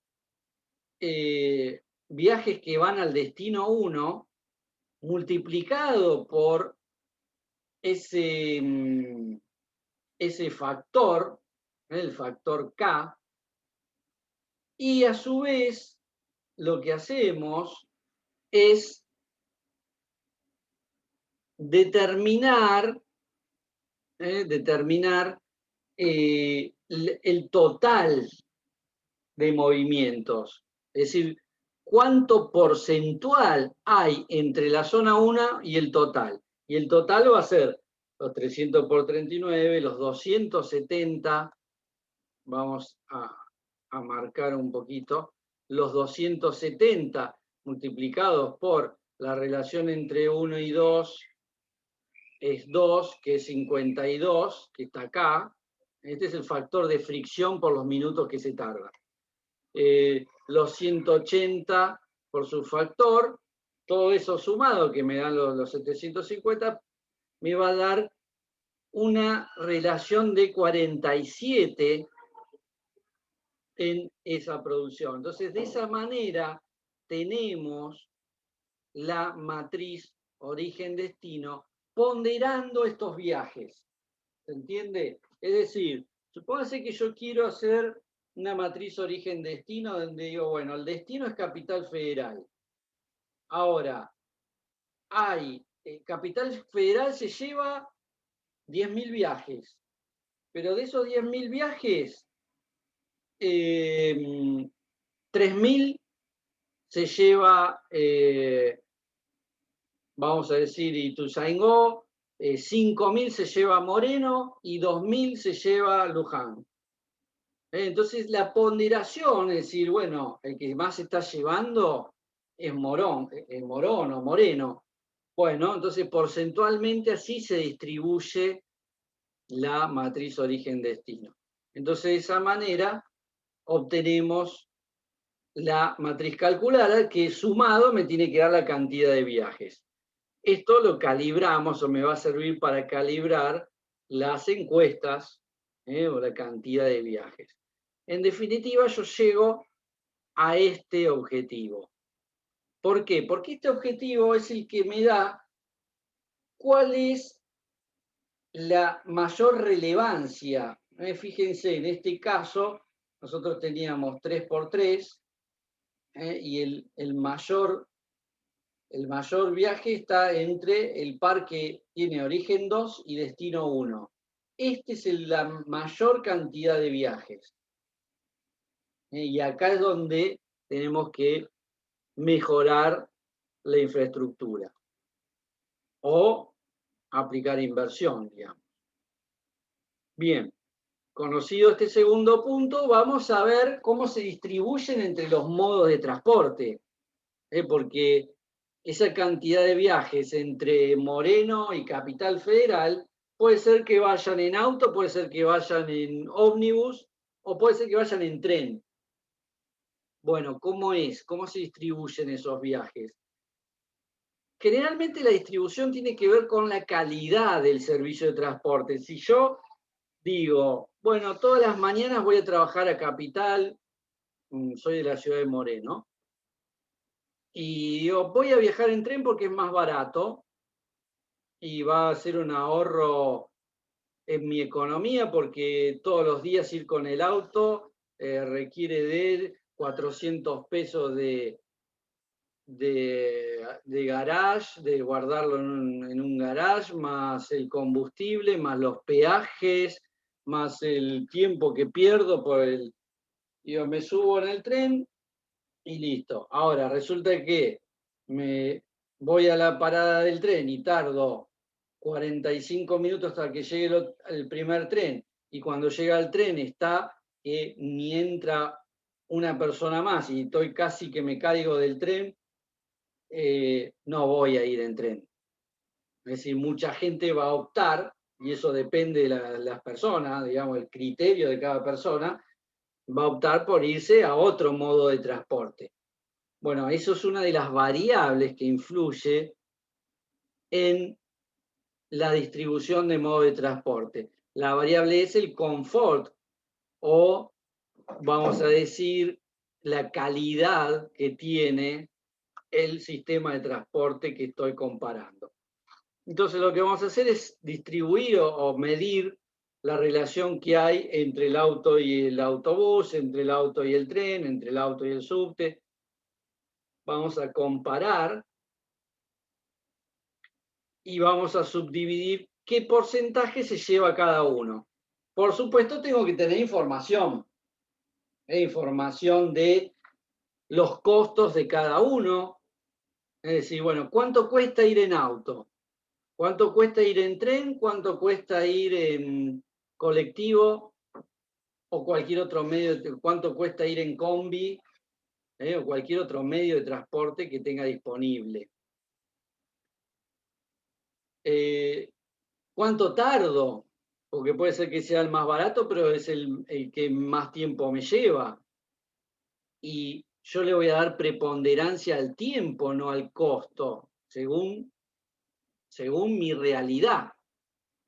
viajes que van al destino 1, multiplicado por ese factor, el factor K, y a su vez lo que hacemos es determinar el total de movimientos. Es decir, cuánto porcentual hay entre la zona 1 y el total. Y el total va a ser los 300 por 39, los 270, vamos a marcar un poquito, los 270 multiplicados por la relación entre 1 y 2 es 2, que es 52, que está acá. Este es el factor de fricción por los minutos que se tarda. Los 180 por su factor, todo eso sumado, que me dan los 750, me va a dar una relación de 47 en esa producción. Entonces, de esa manera tenemos la matriz origen-destino ponderando estos viajes. ¿Se entiende? Es decir, supóngase que yo quiero hacer una matriz origen-destino donde digo, bueno, el destino es Capital Federal. Ahora, Capital Federal se lleva 10.000 viajes, pero de esos 10.000 viajes, 3.000 se lleva, vamos a decir, Ituzaingó, 5.000 se lleva Moreno y 2.000 se lleva Luján. Entonces la ponderación, es decir, bueno, el que más se está llevando es Morón o Moreno. Bueno, entonces porcentualmente así se distribuye la matriz origen-destino. Entonces de esa manera obtenemos la matriz calculada, que sumado me tiene que dar la cantidad de viajes. Esto lo calibramos, o me va a servir para calibrar las encuestas, o la cantidad de viajes. En definitiva, yo llego a este objetivo. ¿Por qué? Porque este objetivo es el que me da cuál es la mayor relevancia. Fíjense, en este caso, nosotros teníamos 3×3, y el mayor viaje está entre el par que tiene origen 2 y destino 1. Esta es la mayor cantidad de viajes. Y acá es donde tenemos que mejorar la infraestructura o aplicar inversión, digamos. Bien, conocido este segundo punto, vamos a ver cómo se distribuyen entre los modos de transporte, porque esa cantidad de viajes entre Moreno y Capital Federal, puede ser que vayan en auto, puede ser que vayan en ómnibus, o puede ser que vayan en tren. Bueno, ¿cómo es? ¿Cómo se distribuyen esos viajes? Generalmente la distribución tiene que ver con la calidad del servicio de transporte. Si yo digo, bueno, todas las mañanas voy a trabajar a Capital, soy de la ciudad de Moreno, y digo, voy a viajar en tren porque es más barato y va a ser un ahorro en mi economía porque todos los días ir con el auto requiere de 400 pesos de garage, de guardarlo en un garage, más el combustible, más los peajes, más el tiempo que pierdo por el... Digo, me subo en el tren y listo. Ahora, resulta que me voy a la parada del tren y tardo 45 minutos hasta que llegue el primer tren. Y cuando llega el tren está que ni entra una persona más y estoy casi que me caigo del tren, no voy a ir en tren. Es decir, mucha gente va a optar, y eso depende de las personas, digamos, el criterio de cada persona, va a optar por irse a otro modo de transporte. Bueno, eso es una de las variables que influye en la distribución de modo de transporte. La variable es el confort o, vamos a decir, la calidad que tiene el sistema de transporte que estoy comparando. Entonces lo que vamos a hacer es distribuir o medir la relación que hay entre el auto y el autobús, entre el auto y el tren, entre el auto y el subte. Vamos a comparar y vamos a subdividir qué porcentaje se lleva cada uno. Por supuesto, tengo que tener información, información de los costos de cada uno. Es decir, bueno, ¿cuánto cuesta ir en auto? ¿Cuánto cuesta ir en tren? ¿Cuánto cuesta ir en colectivo? O cualquier otro medio, ¿cuánto cuesta ir en combi? O cualquier otro medio de transporte que tenga disponible. ¿Cuánto tardo? Porque puede ser que sea el más barato, pero es el que más tiempo me lleva. Y yo le voy a dar preponderancia al tiempo, no al costo, según mi realidad.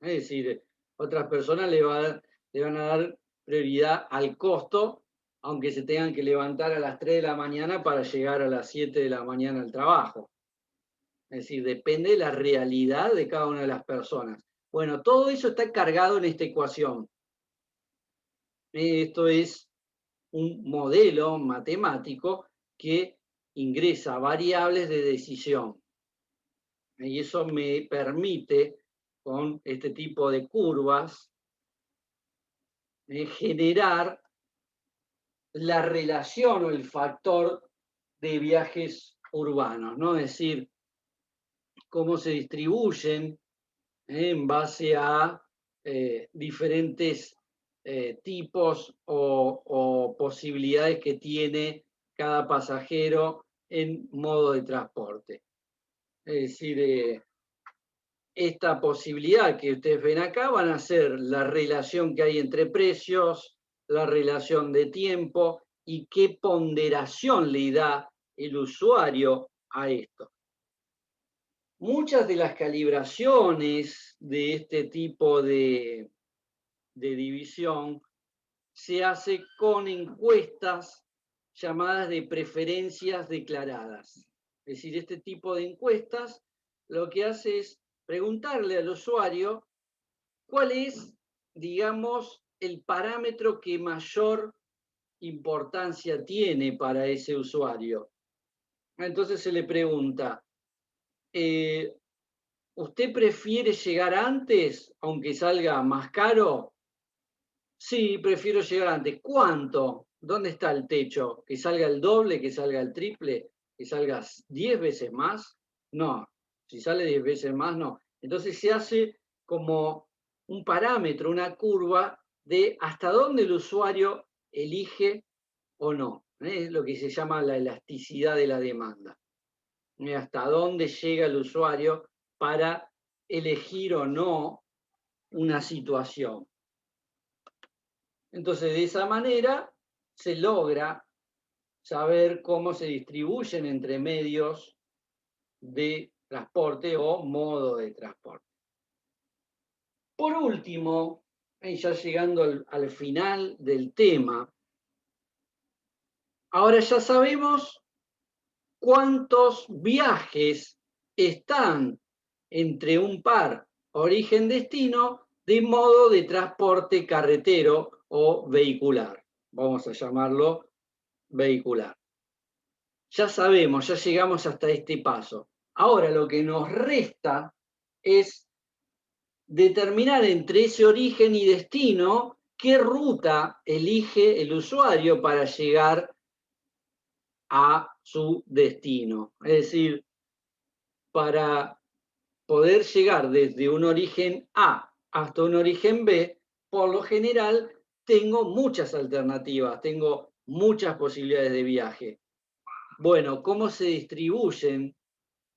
Es decir, otras personas le van a dar prioridad al costo, aunque se tengan que levantar a las 3 de la mañana para llegar a las 7 de la mañana al trabajo. Es decir, depende de la realidad de cada una de las personas. Bueno, todo eso está cargado en esta ecuación. Esto es un modelo matemático que ingresa variables de decisión. Y eso me permite, con este tipo de curvas, generar la relación o el factor de viajes urbanos, ¿no? Es decir, cómo se distribuyen en base a diferentes tipos o posibilidades que tiene cada pasajero en modo de transporte. Es decir, esta posibilidad que ustedes ven acá van a ser la relación que hay entre precios, la relación de tiempo y qué ponderación le da el usuario a esto. Muchas de las calibraciones de este tipo de división se hace con encuestas llamadas de preferencias declaradas. Es decir, este tipo de encuestas lo que hace es preguntarle al usuario cuál es, digamos, el parámetro que mayor importancia tiene para ese usuario. Entonces se le pregunta, ¿usted prefiere llegar antes, aunque salga más caro? Sí, prefiero llegar antes. ¿Cuánto? ¿Dónde está el techo? ¿Que salga el doble, que salga el triple, que salga 10 veces más? No. Si sale 10 veces más, no. Entonces se hace como un parámetro, una curva de hasta dónde el usuario elige o no. Es lo que se llama la elasticidad de la demanda. hasta dónde llega el usuario para elegir o no una situación. Entonces, de esa manera se logra saber cómo se distribuyen entre medios de transporte o modo de transporte. Por último, ya llegando al final del tema, ahora ya sabemos cuántos viajes están entre un par origen-destino de modo de transporte carretero o vehicular. Vamos a llamarlo vehicular. Ya sabemos, ya llegamos hasta este paso. Ahora lo que nos resta es determinar entre ese origen y destino qué ruta elige el usuario para llegar a su destino. Es decir, para poder llegar desde un origen A hasta un origen B, por lo general tengo muchas alternativas, tengo muchas posibilidades de viaje. Bueno, ¿cómo se distribuyen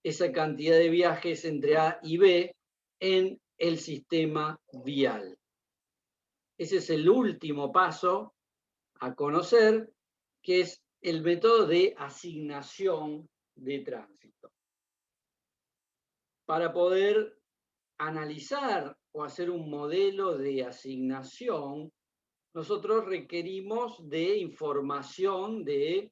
esa cantidad de viajes entre A y B en el sistema vial? Ese es el último paso a conocer, que es el método de asignación de tránsito. Para poder analizar o hacer un modelo de asignación, nosotros requerimos de información de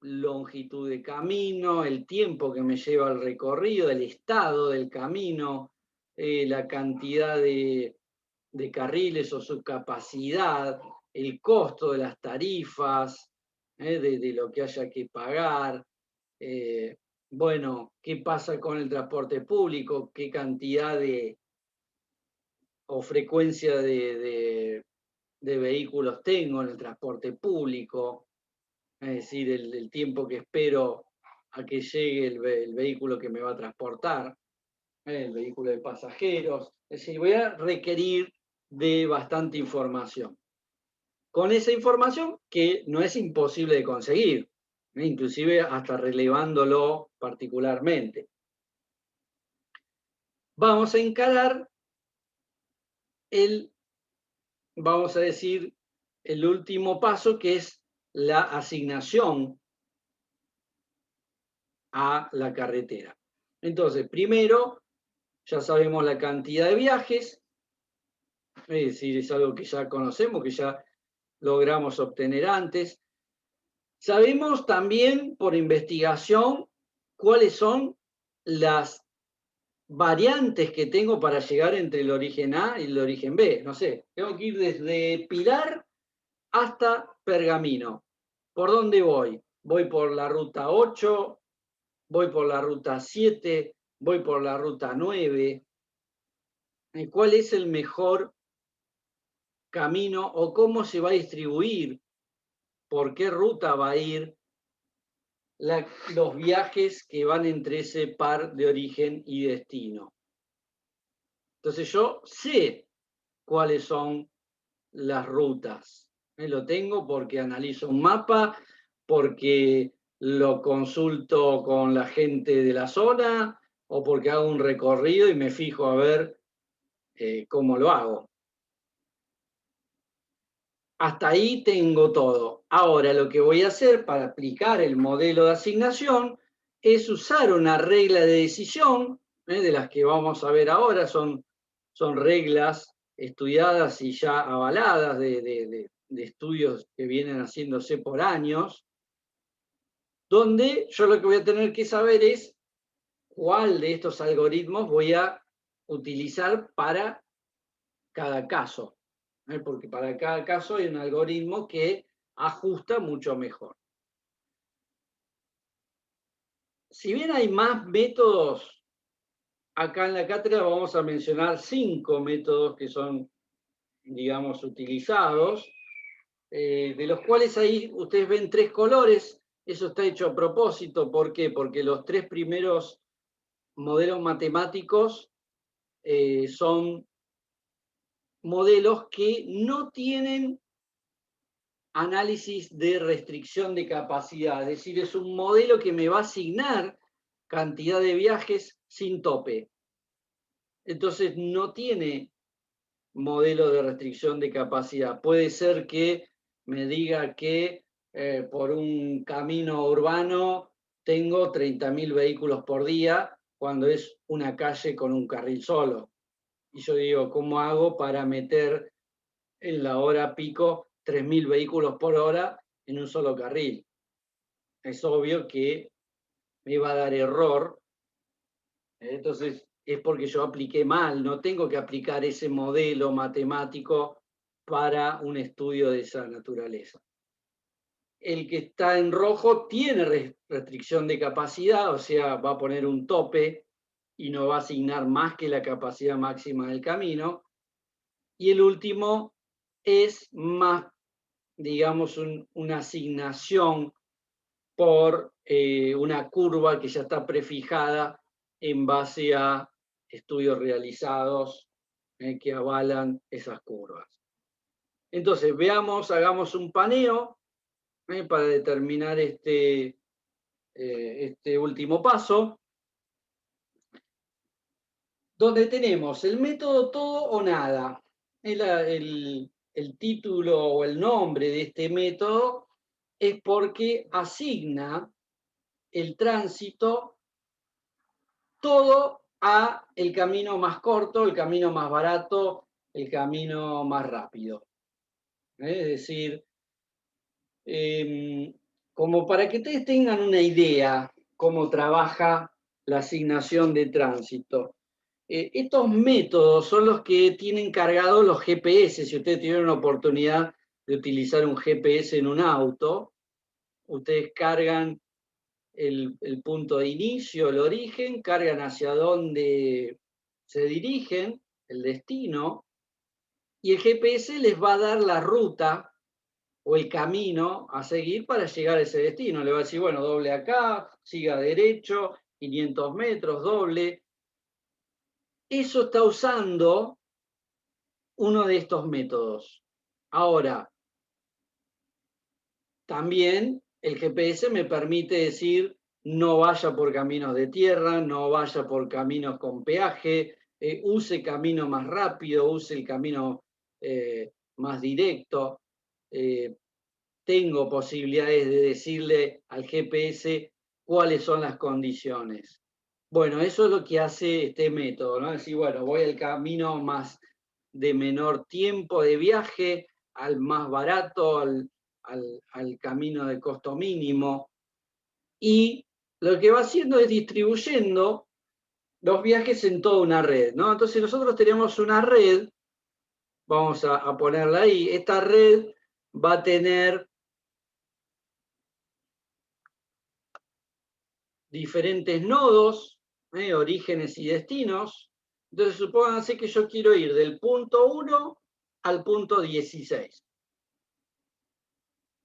longitud de camino, el tiempo que me lleva el recorrido, el estado del camino, la cantidad de carriles o su capacidad, el costo de las tarifas, de lo que haya que pagar. Bueno, ¿qué pasa con el transporte público? ¿Qué cantidad o frecuencia de vehículos tengo en el transporte público? Es decir, el tiempo que espero a que llegue el vehículo que me va a transportar, el vehículo de pasajeros. Es decir, voy a requerir de bastante información. Con esa información que no es imposible de conseguir, inclusive hasta relevándolo particularmente. Vamos a encarar vamos a decir, el último paso, que es la asignación a la carretera. Entonces, primero, ya sabemos la cantidad de viajes, es decir, es algo que ya conocemos, que ya logramos obtener antes. Sabemos también por investigación cuáles son las variantes que tengo para llegar entre el origen A y el origen B. No sé, tengo que ir desde Pilar hasta Pergamino. ¿Por dónde voy? Voy por la ruta 8, voy por la ruta 7, voy por la ruta 9. ¿Cuál es el mejor camino o cómo se va a distribuir? ¿Por qué ruta va a ir los viajes que van entre ese par de origen y destino? Entonces yo sé cuáles son las rutas. Lo tengo porque analizo un mapa, porque lo consulto con la gente de la zona o porque hago un recorrido y me fijo a ver cómo lo hago. Hasta ahí tengo todo. Ahora lo que voy a hacer para aplicar el modelo de asignación es usar una regla de decisión, de las que vamos a ver ahora, son reglas estudiadas y ya avaladas de estudios que vienen haciéndose por años, donde yo lo que voy a tener que saber es cuál de estos algoritmos voy a utilizar para cada caso. Porque para cada caso hay un algoritmo que ajusta mucho mejor. Si bien hay más métodos, acá en la cátedra vamos a mencionar 5 métodos que son, digamos, utilizados, de los cuales ahí ustedes ven 3 colores. Eso está hecho a propósito. ¿Por qué? Porque los 3 primeros modelos matemáticos son modelos que no tienen análisis de restricción de capacidad, es decir, es un modelo que me va a asignar cantidad de viajes sin tope. Entonces no tiene modelo de restricción de capacidad. Puede ser que me diga que por un camino urbano tengo 30.000 vehículos por día cuando es una calle con un carril solo. Y yo digo, ¿cómo hago para meter en la hora pico 3.000 vehículos por hora en un solo carril? Es obvio que me va a dar error. Entonces es porque yo apliqué mal, no tengo que aplicar ese modelo matemático para un estudio de esa naturaleza. El que está en rojo tiene restricción de capacidad, o sea, va a poner un tope y no va a asignar más que la capacidad máxima del camino. Y el último es más, digamos, una asignación por una curva que ya está prefijada en base a estudios realizados que avalan esas curvas. Entonces, veamos, hagamos un paneo para determinar este último paso, donde tenemos el método todo o nada. El título o el nombre de este método es porque asigna el tránsito todo a el camino más corto, el camino más barato, el camino más rápido. Es decir, como para que ustedes tengan una idea cómo trabaja la asignación de tránsito. Estos métodos son los que tienen cargados los GPS. Si ustedes tuvieron la oportunidad de utilizar un GPS en un auto, ustedes cargan el punto de inicio, el origen, cargan hacia dónde se dirigen, el destino, y el GPS les va a dar la ruta o el camino a seguir para llegar a ese destino. Le va a decir, bueno, doble acá, siga derecho, 500 metros, doble. Eso está usando uno de estos métodos. Ahora, también el GPS me permite decir, no vaya por caminos de tierra, no vaya por caminos con peaje, use camino más rápido, use el camino más directo. Tengo posibilidades de decirle al GPS cuáles son las condiciones. Bueno, eso es lo que hace este método, ¿no? Es decir, bueno, voy al camino más de menor tiempo de viaje, al más barato, al camino de costo mínimo. Y lo que va haciendo es distribuyendo los viajes en toda una red, ¿no? Entonces nosotros tenemos una red, vamos a ponerla ahí, esta red va a tener diferentes nodos, orígenes y destinos. Entonces supónganse que yo quiero ir del punto 1 al punto 16.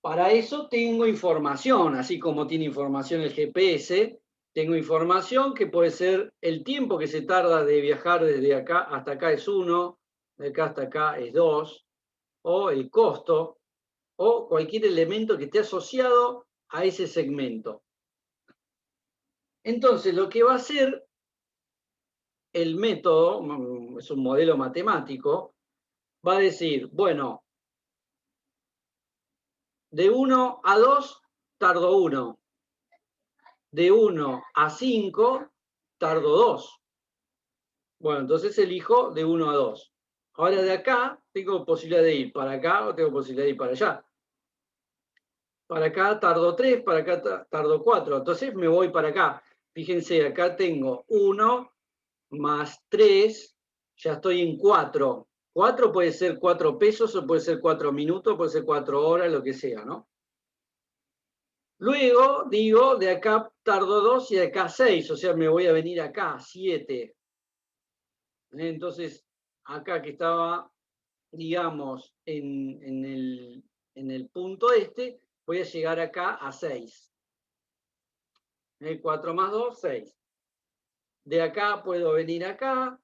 Para eso tengo información, así como tiene información el GPS, tengo información que puede ser el tiempo que se tarda de viajar desde acá hasta acá es 1, de acá hasta acá es 2, o el costo, o cualquier elemento que esté asociado a ese segmento. Entonces, lo que va a hacer el método, es un modelo matemático, va a decir, bueno, de 1 a 2 tardo 1, de 1 a 5 tardo 2. Bueno, entonces elijo de 1 a 2. Ahora de acá tengo posibilidad de ir para acá o tengo posibilidad de ir para allá. Para acá tardo 3, para acá tardo 4. Entonces me voy para acá. Fíjense, acá tengo 1 más 3, ya estoy en 4. 4 puede ser 4 pesos o puede ser 4 minutos, puede ser 4 horas, lo que sea, ¿no? Luego digo, de acá tardo 2 y de acá 6, o sea, me voy a venir acá, 7. Entonces, acá que estaba, digamos, en el punto este, voy a llegar acá a 6. 4 más 2, 6. De acá puedo venir acá,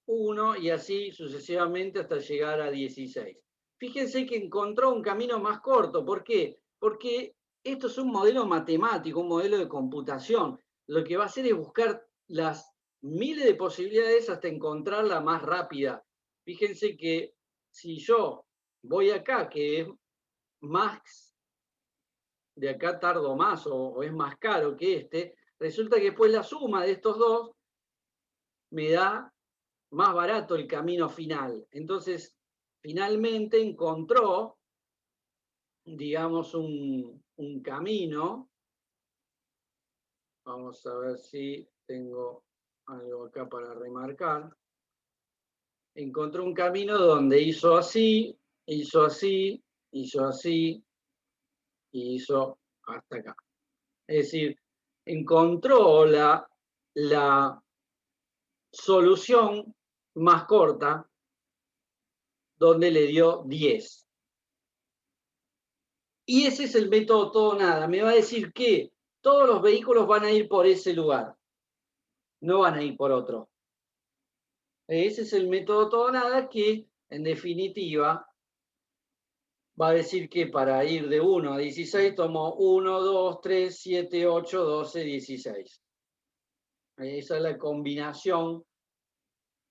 1 y así sucesivamente hasta llegar a 16. fíjense que encontró un camino más corto. ¿Por qué? Porque esto es un modelo matemático, un modelo de computación. Lo que va a hacer es buscar las miles de posibilidades hasta encontrar la más rápida. Fíjense que si yo voy acá, que es más, de acá tardo más o es más caro que este, resulta que después la suma de estos dos me da más barato el camino final. Entonces, finalmente encontró, digamos, un camino. Vamos a ver si tengo algo acá para remarcar. Encontró un camino donde hizo así, hizo así, hizo así y hizo hasta acá. Es decir, encontró la solución más corta donde le dio 10. Y ese es el método todo o nada. Me va a decir que todos los vehículos van a ir por ese lugar, no van a ir por otro. Ese es el método todo o nada que, en definitiva, va a decir que para ir de 1 a 16 tomo 1, 2, 3, 7, 8, 12, 16. Esa es la combinación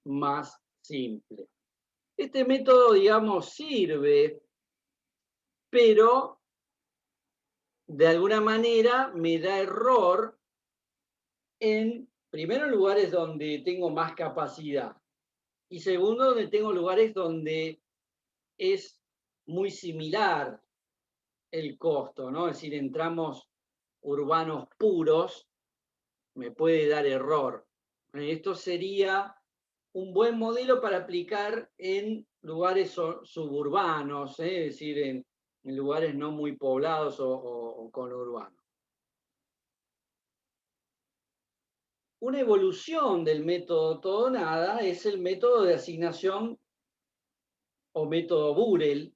más simple. Este método, digamos, sirve, pero de alguna manera me da error en, primero, lugares donde tengo más capacidad y segundo, donde tengo lugares donde es muy similar el costo, ¿no? Es decir, en tramos urbanos puros me puede dar error. Esto sería un buen modelo para aplicar en lugares suburbanos, es decir, en lugares no muy poblados o conurbanos. Una evolución del método todo o nada es el método de asignación o método Burel,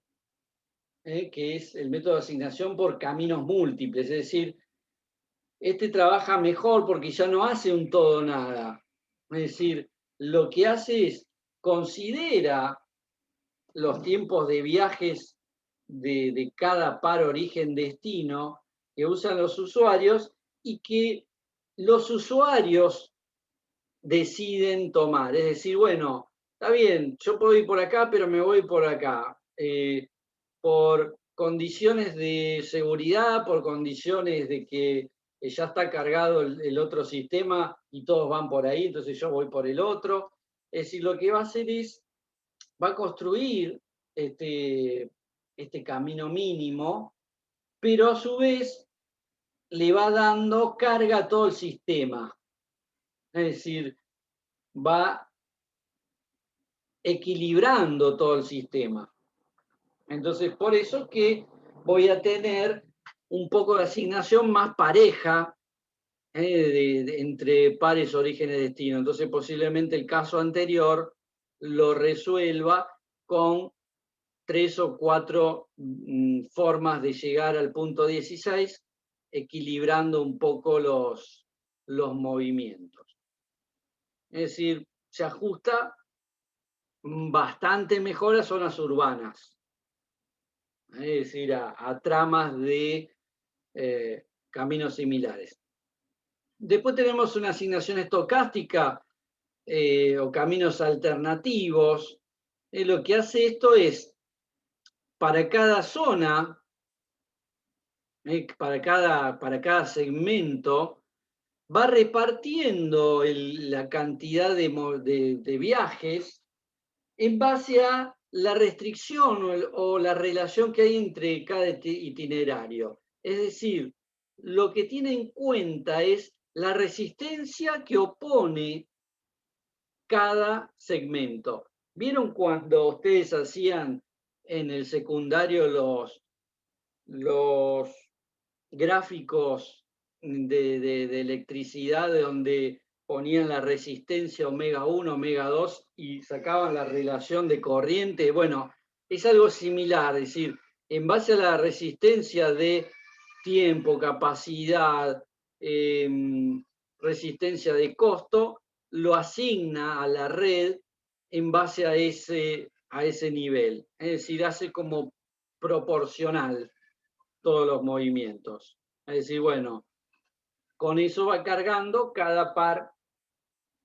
que es el método de asignación por caminos múltiples, es decir, este trabaja mejor porque ya no hace un todo o nada. Es decir, lo que hace es considera los tiempos de viajes de cada par origen-destino que usan los usuarios y que los usuarios deciden tomar. Es decir, bueno, está bien, yo puedo ir por acá, pero me voy por acá. Por condiciones de seguridad, por condiciones de que ya está cargado el otro sistema y todos van por ahí, entonces yo voy por el otro. Es decir, lo que va a hacer es, va a construir este camino mínimo, pero a su vez le va dando carga a todo el sistema. Es decir, va equilibrando todo el sistema. Entonces, por eso que voy a tener un poco de asignación más pareja entre pares, orígenes, destino. Entonces, posiblemente el caso anterior lo resuelva con 3 o 4 formas de llegar al punto 16, equilibrando un poco los movimientos. Es decir, se ajusta bastante mejor a zonas urbanas, es decir, a tramas de caminos similares. Después tenemos una asignación estocástica o caminos alternativos. Lo que hace esto es, para cada zona, para cada segmento, va repartiendo la cantidad de viajes en base a la restricción o la relación que hay entre cada itinerario. Es decir, lo que tiene en cuenta es la resistencia que opone cada segmento. ¿Vieron cuando ustedes hacían en el secundario los gráficos de electricidad donde ponían la resistencia omega 1, omega 2 y sacaban la relación de corriente? Bueno, es algo similar, es decir, en base a la resistencia de tiempo, capacidad, resistencia de costo, lo asigna a la red en base a ese a ese nivel. Es decir, hace como proporcional todos los movimientos. Es decir, bueno, con eso va cargando cada par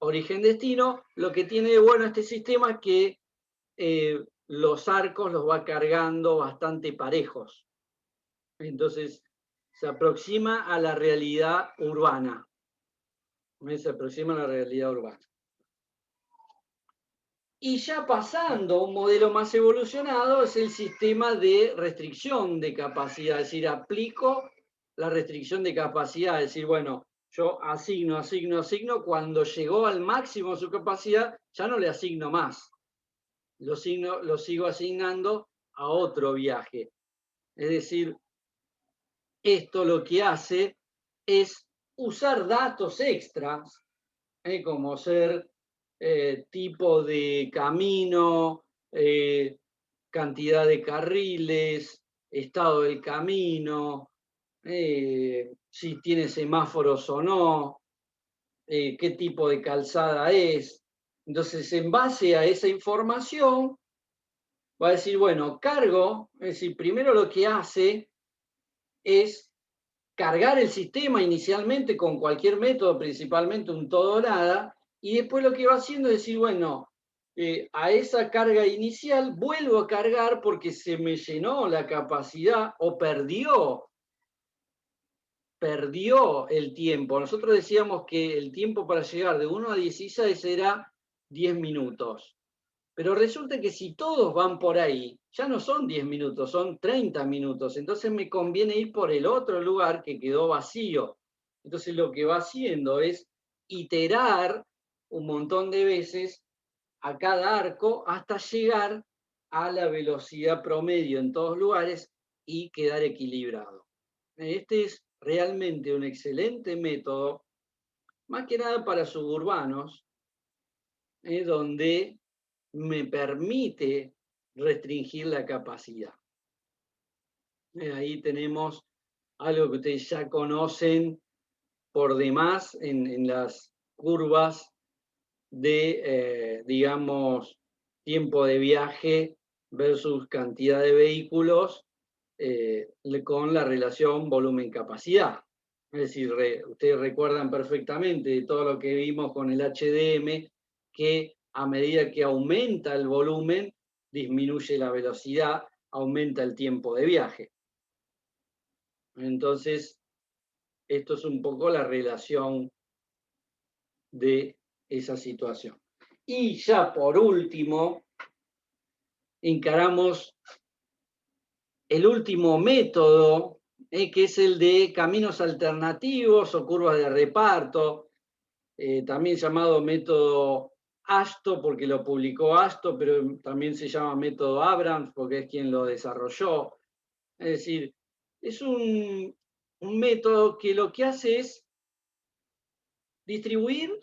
origen-destino. Lo que tiene de bueno este sistema es que los arcos los va cargando bastante parejos. Entonces, se aproxima a la realidad urbana. Se aproxima a la realidad urbana. Y ya pasando a un modelo más evolucionado es el sistema de restricción de capacidad, es decir, aplico la restricción de capacidad, es decir, bueno, yo asigno, cuando llegó al máximo su capacidad, ya no le asigno más, lo sigo asignando a otro viaje. Es decir, esto lo que hace es usar datos extras, como ser tipo de camino, cantidad de carriles, estado del camino, si tiene semáforos o no, qué tipo de calzada es. Entonces, en base a esa información, va a decir, bueno, cargo, es decir, primero lo que hace es cargar el sistema inicialmente con cualquier método, principalmente un todo o nada, y después lo que va haciendo es decir, bueno, a esa carga inicial vuelvo a cargar porque se me llenó la capacidad o perdió el tiempo. Nosotros decíamos que el tiempo para llegar de 1 a 16 era 10 minutos. Pero resulta que si todos van por ahí, ya no son 10 minutos, son 30 minutos. Entonces me conviene ir por el otro lugar que quedó vacío. Entonces lo que va haciendo es iterar un montón de veces a cada arco hasta llegar a la velocidad promedio en todos lugares y quedar equilibrado. Este es realmente un excelente método, más que nada para suburbanos, donde me permite restringir la capacidad. Ahí tenemos algo que ustedes ya conocen por demás en las curvas de, digamos, tiempo de viaje versus cantidad de vehículos con la relación volumen-capacidad. Es decir, ustedes recuerdan perfectamente de todo lo que vimos con el HDM, que a medida que aumenta el volumen, disminuye la velocidad, aumenta el tiempo de viaje. Entonces, esto es un poco la relación de esa situación. Y ya por último, encaramos el último método, que es el de caminos alternativos o curvas de reparto, también llamado método Ashto, porque lo publicó Ashto, pero también se llama método Abrams, porque es quien lo desarrolló. Es decir, es un método que lo que hace es distribuir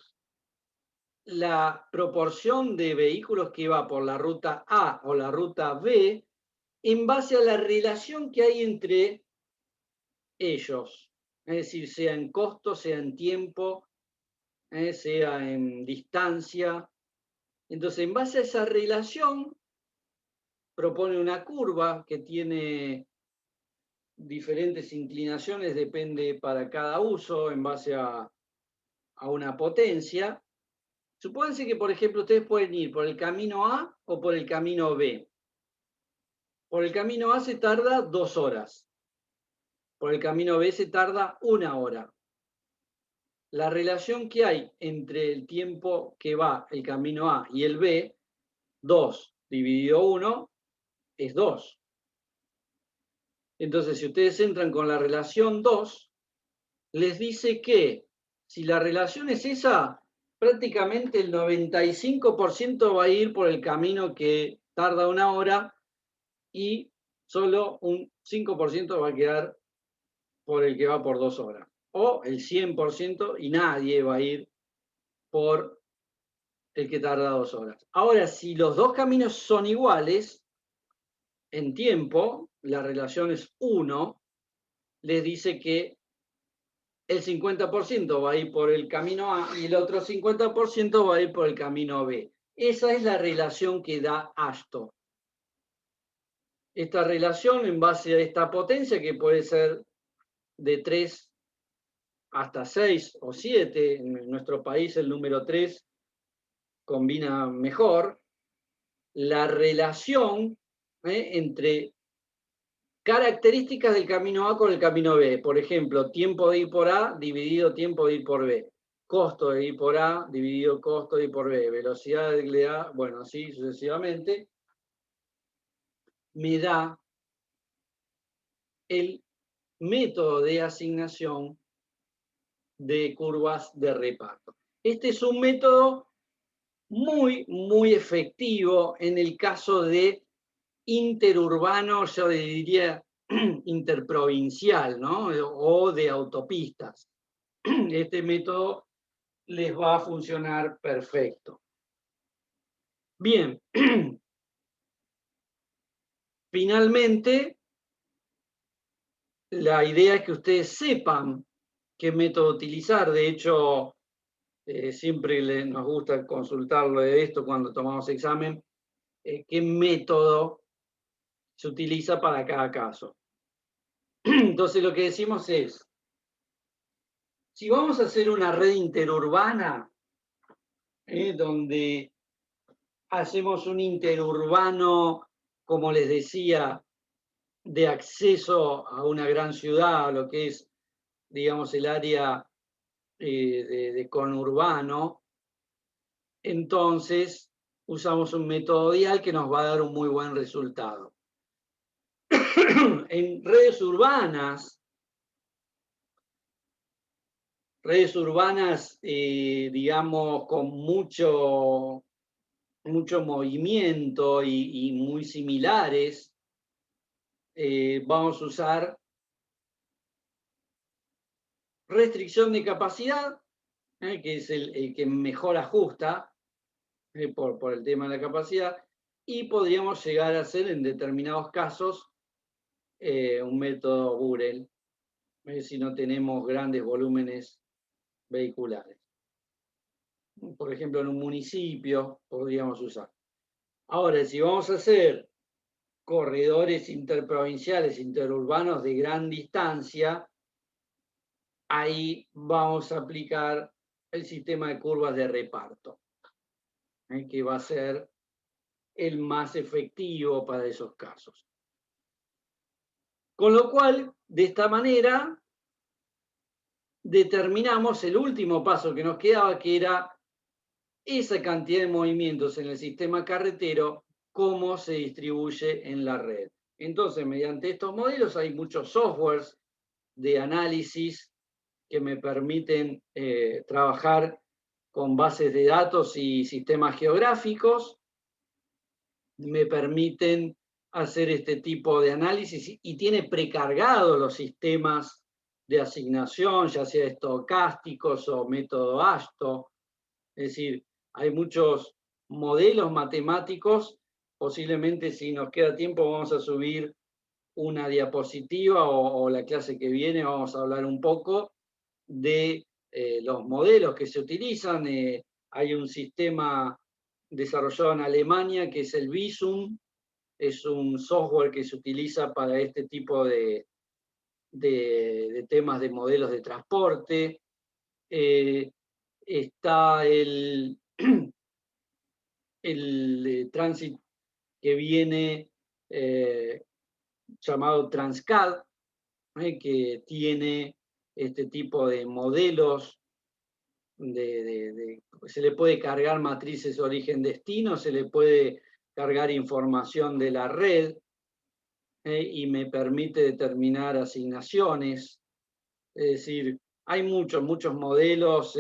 la proporción de vehículos que va por la ruta A o la ruta B en base a la relación que hay entre ellos. Es decir, sea en costo, sea en tiempo, sea en distancia. Entonces, en base a esa relación, propone una curva que tiene diferentes inclinaciones, depende para cada uso, en base a una potencia. Supónganse que, por ejemplo, ustedes pueden ir por el camino A o por el camino B. Por el camino A se tarda 2 horas. Por el camino B se tarda 1 hora. La relación que hay entre el tiempo que va el camino A y el B, 2 dividido 1, es 2. Entonces, si ustedes entran con la relación 2, les dice que si la relación es esa, prácticamente el 95% va a ir por el camino que tarda 1 hora y solo un 5% va a quedar por el que va por 2 horas. O el 100% y nadie va a ir por el que tarda 2 horas. Ahora, si los dos caminos son iguales en tiempo, la relación es 1, les dice que el 50% va a ir por el camino A y el otro 50% va a ir por el camino B. Esa es la relación que da Ashto. Esta relación en base a esta potencia, que puede ser de 3 hasta 6 o 7, en nuestro país el número 3 combina mejor, la relación entre características del camino A con el camino B. Por ejemplo, tiempo de ir por A dividido tiempo de ir por B. Costo de ir por A dividido costo de ir por B. Velocidad de A, bueno, así sucesivamente. Me da el método de asignación de curvas de reparto. Este es un método muy, muy efectivo en el caso de interurbano, yo diría interprovincial, ¿no? O de autopistas. Este método les va a funcionar perfecto. Bien, finalmente, la idea es que ustedes sepan qué método utilizar. De hecho, siempre nos gusta consultarlo de esto cuando tomamos examen, qué método se utiliza para cada caso. Entonces lo que decimos es, si vamos a hacer una red interurbana, donde hacemos un interurbano, como les decía, de acceso a una gran ciudad, a lo que es, digamos, el área de conurbano, entonces usamos un método dial que nos va a dar un muy buen resultado. En redes urbanas, digamos, con mucho movimiento y muy similares, vamos a usar restricción de capacidad, que es el que mejor ajusta por el tema de la capacidad, y podríamos llegar a hacer en determinados casos un método Burel, si no tenemos grandes volúmenes vehiculares. Por ejemplo, en un municipio podríamos usar. Ahora, si vamos a hacer corredores interprovinciales, interurbanos de gran distancia, ahí vamos a aplicar el sistema de curvas de reparto, que va a ser el más efectivo para esos casos. Con lo cual, de esta manera, determinamos el último paso que nos quedaba, que era esa cantidad de movimientos en el sistema carretero, cómo se distribuye en la red. Entonces, mediante estos modelos hay muchos softwares de análisis que me permiten trabajar con bases de datos y sistemas geográficos, me permiten hacer este tipo de análisis y tiene precargados los sistemas de asignación, ya sea estocásticos o método ASTO. Es decir, hay muchos modelos matemáticos. Posiblemente, si nos queda tiempo, vamos a subir una diapositiva o la clase que viene vamos a hablar un poco de los modelos que se utilizan. Hay un sistema desarrollado en Alemania que es el Visum, es un software que se utiliza para este tipo de temas de modelos de transporte. Está el Transit que viene llamado Transcad, que tiene este tipo de modelos, se le puede cargar matrices origen-destino, se le puede cargar información de la red, y me permite determinar asignaciones. Es decir, hay muchos modelos,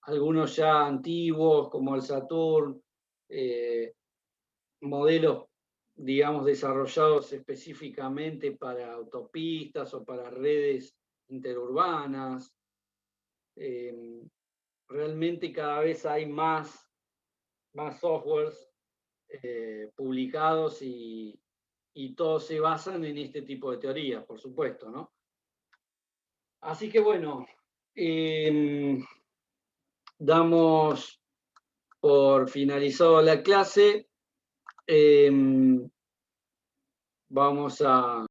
algunos ya antiguos, como el Saturn, modelos, digamos, desarrollados específicamente para autopistas o para redes interurbanas. Realmente cada vez hay más softwares publicados y todos se basan en este tipo de teorías, por supuesto, ¿no? Así que bueno, damos por finalizado la clase. Vamos a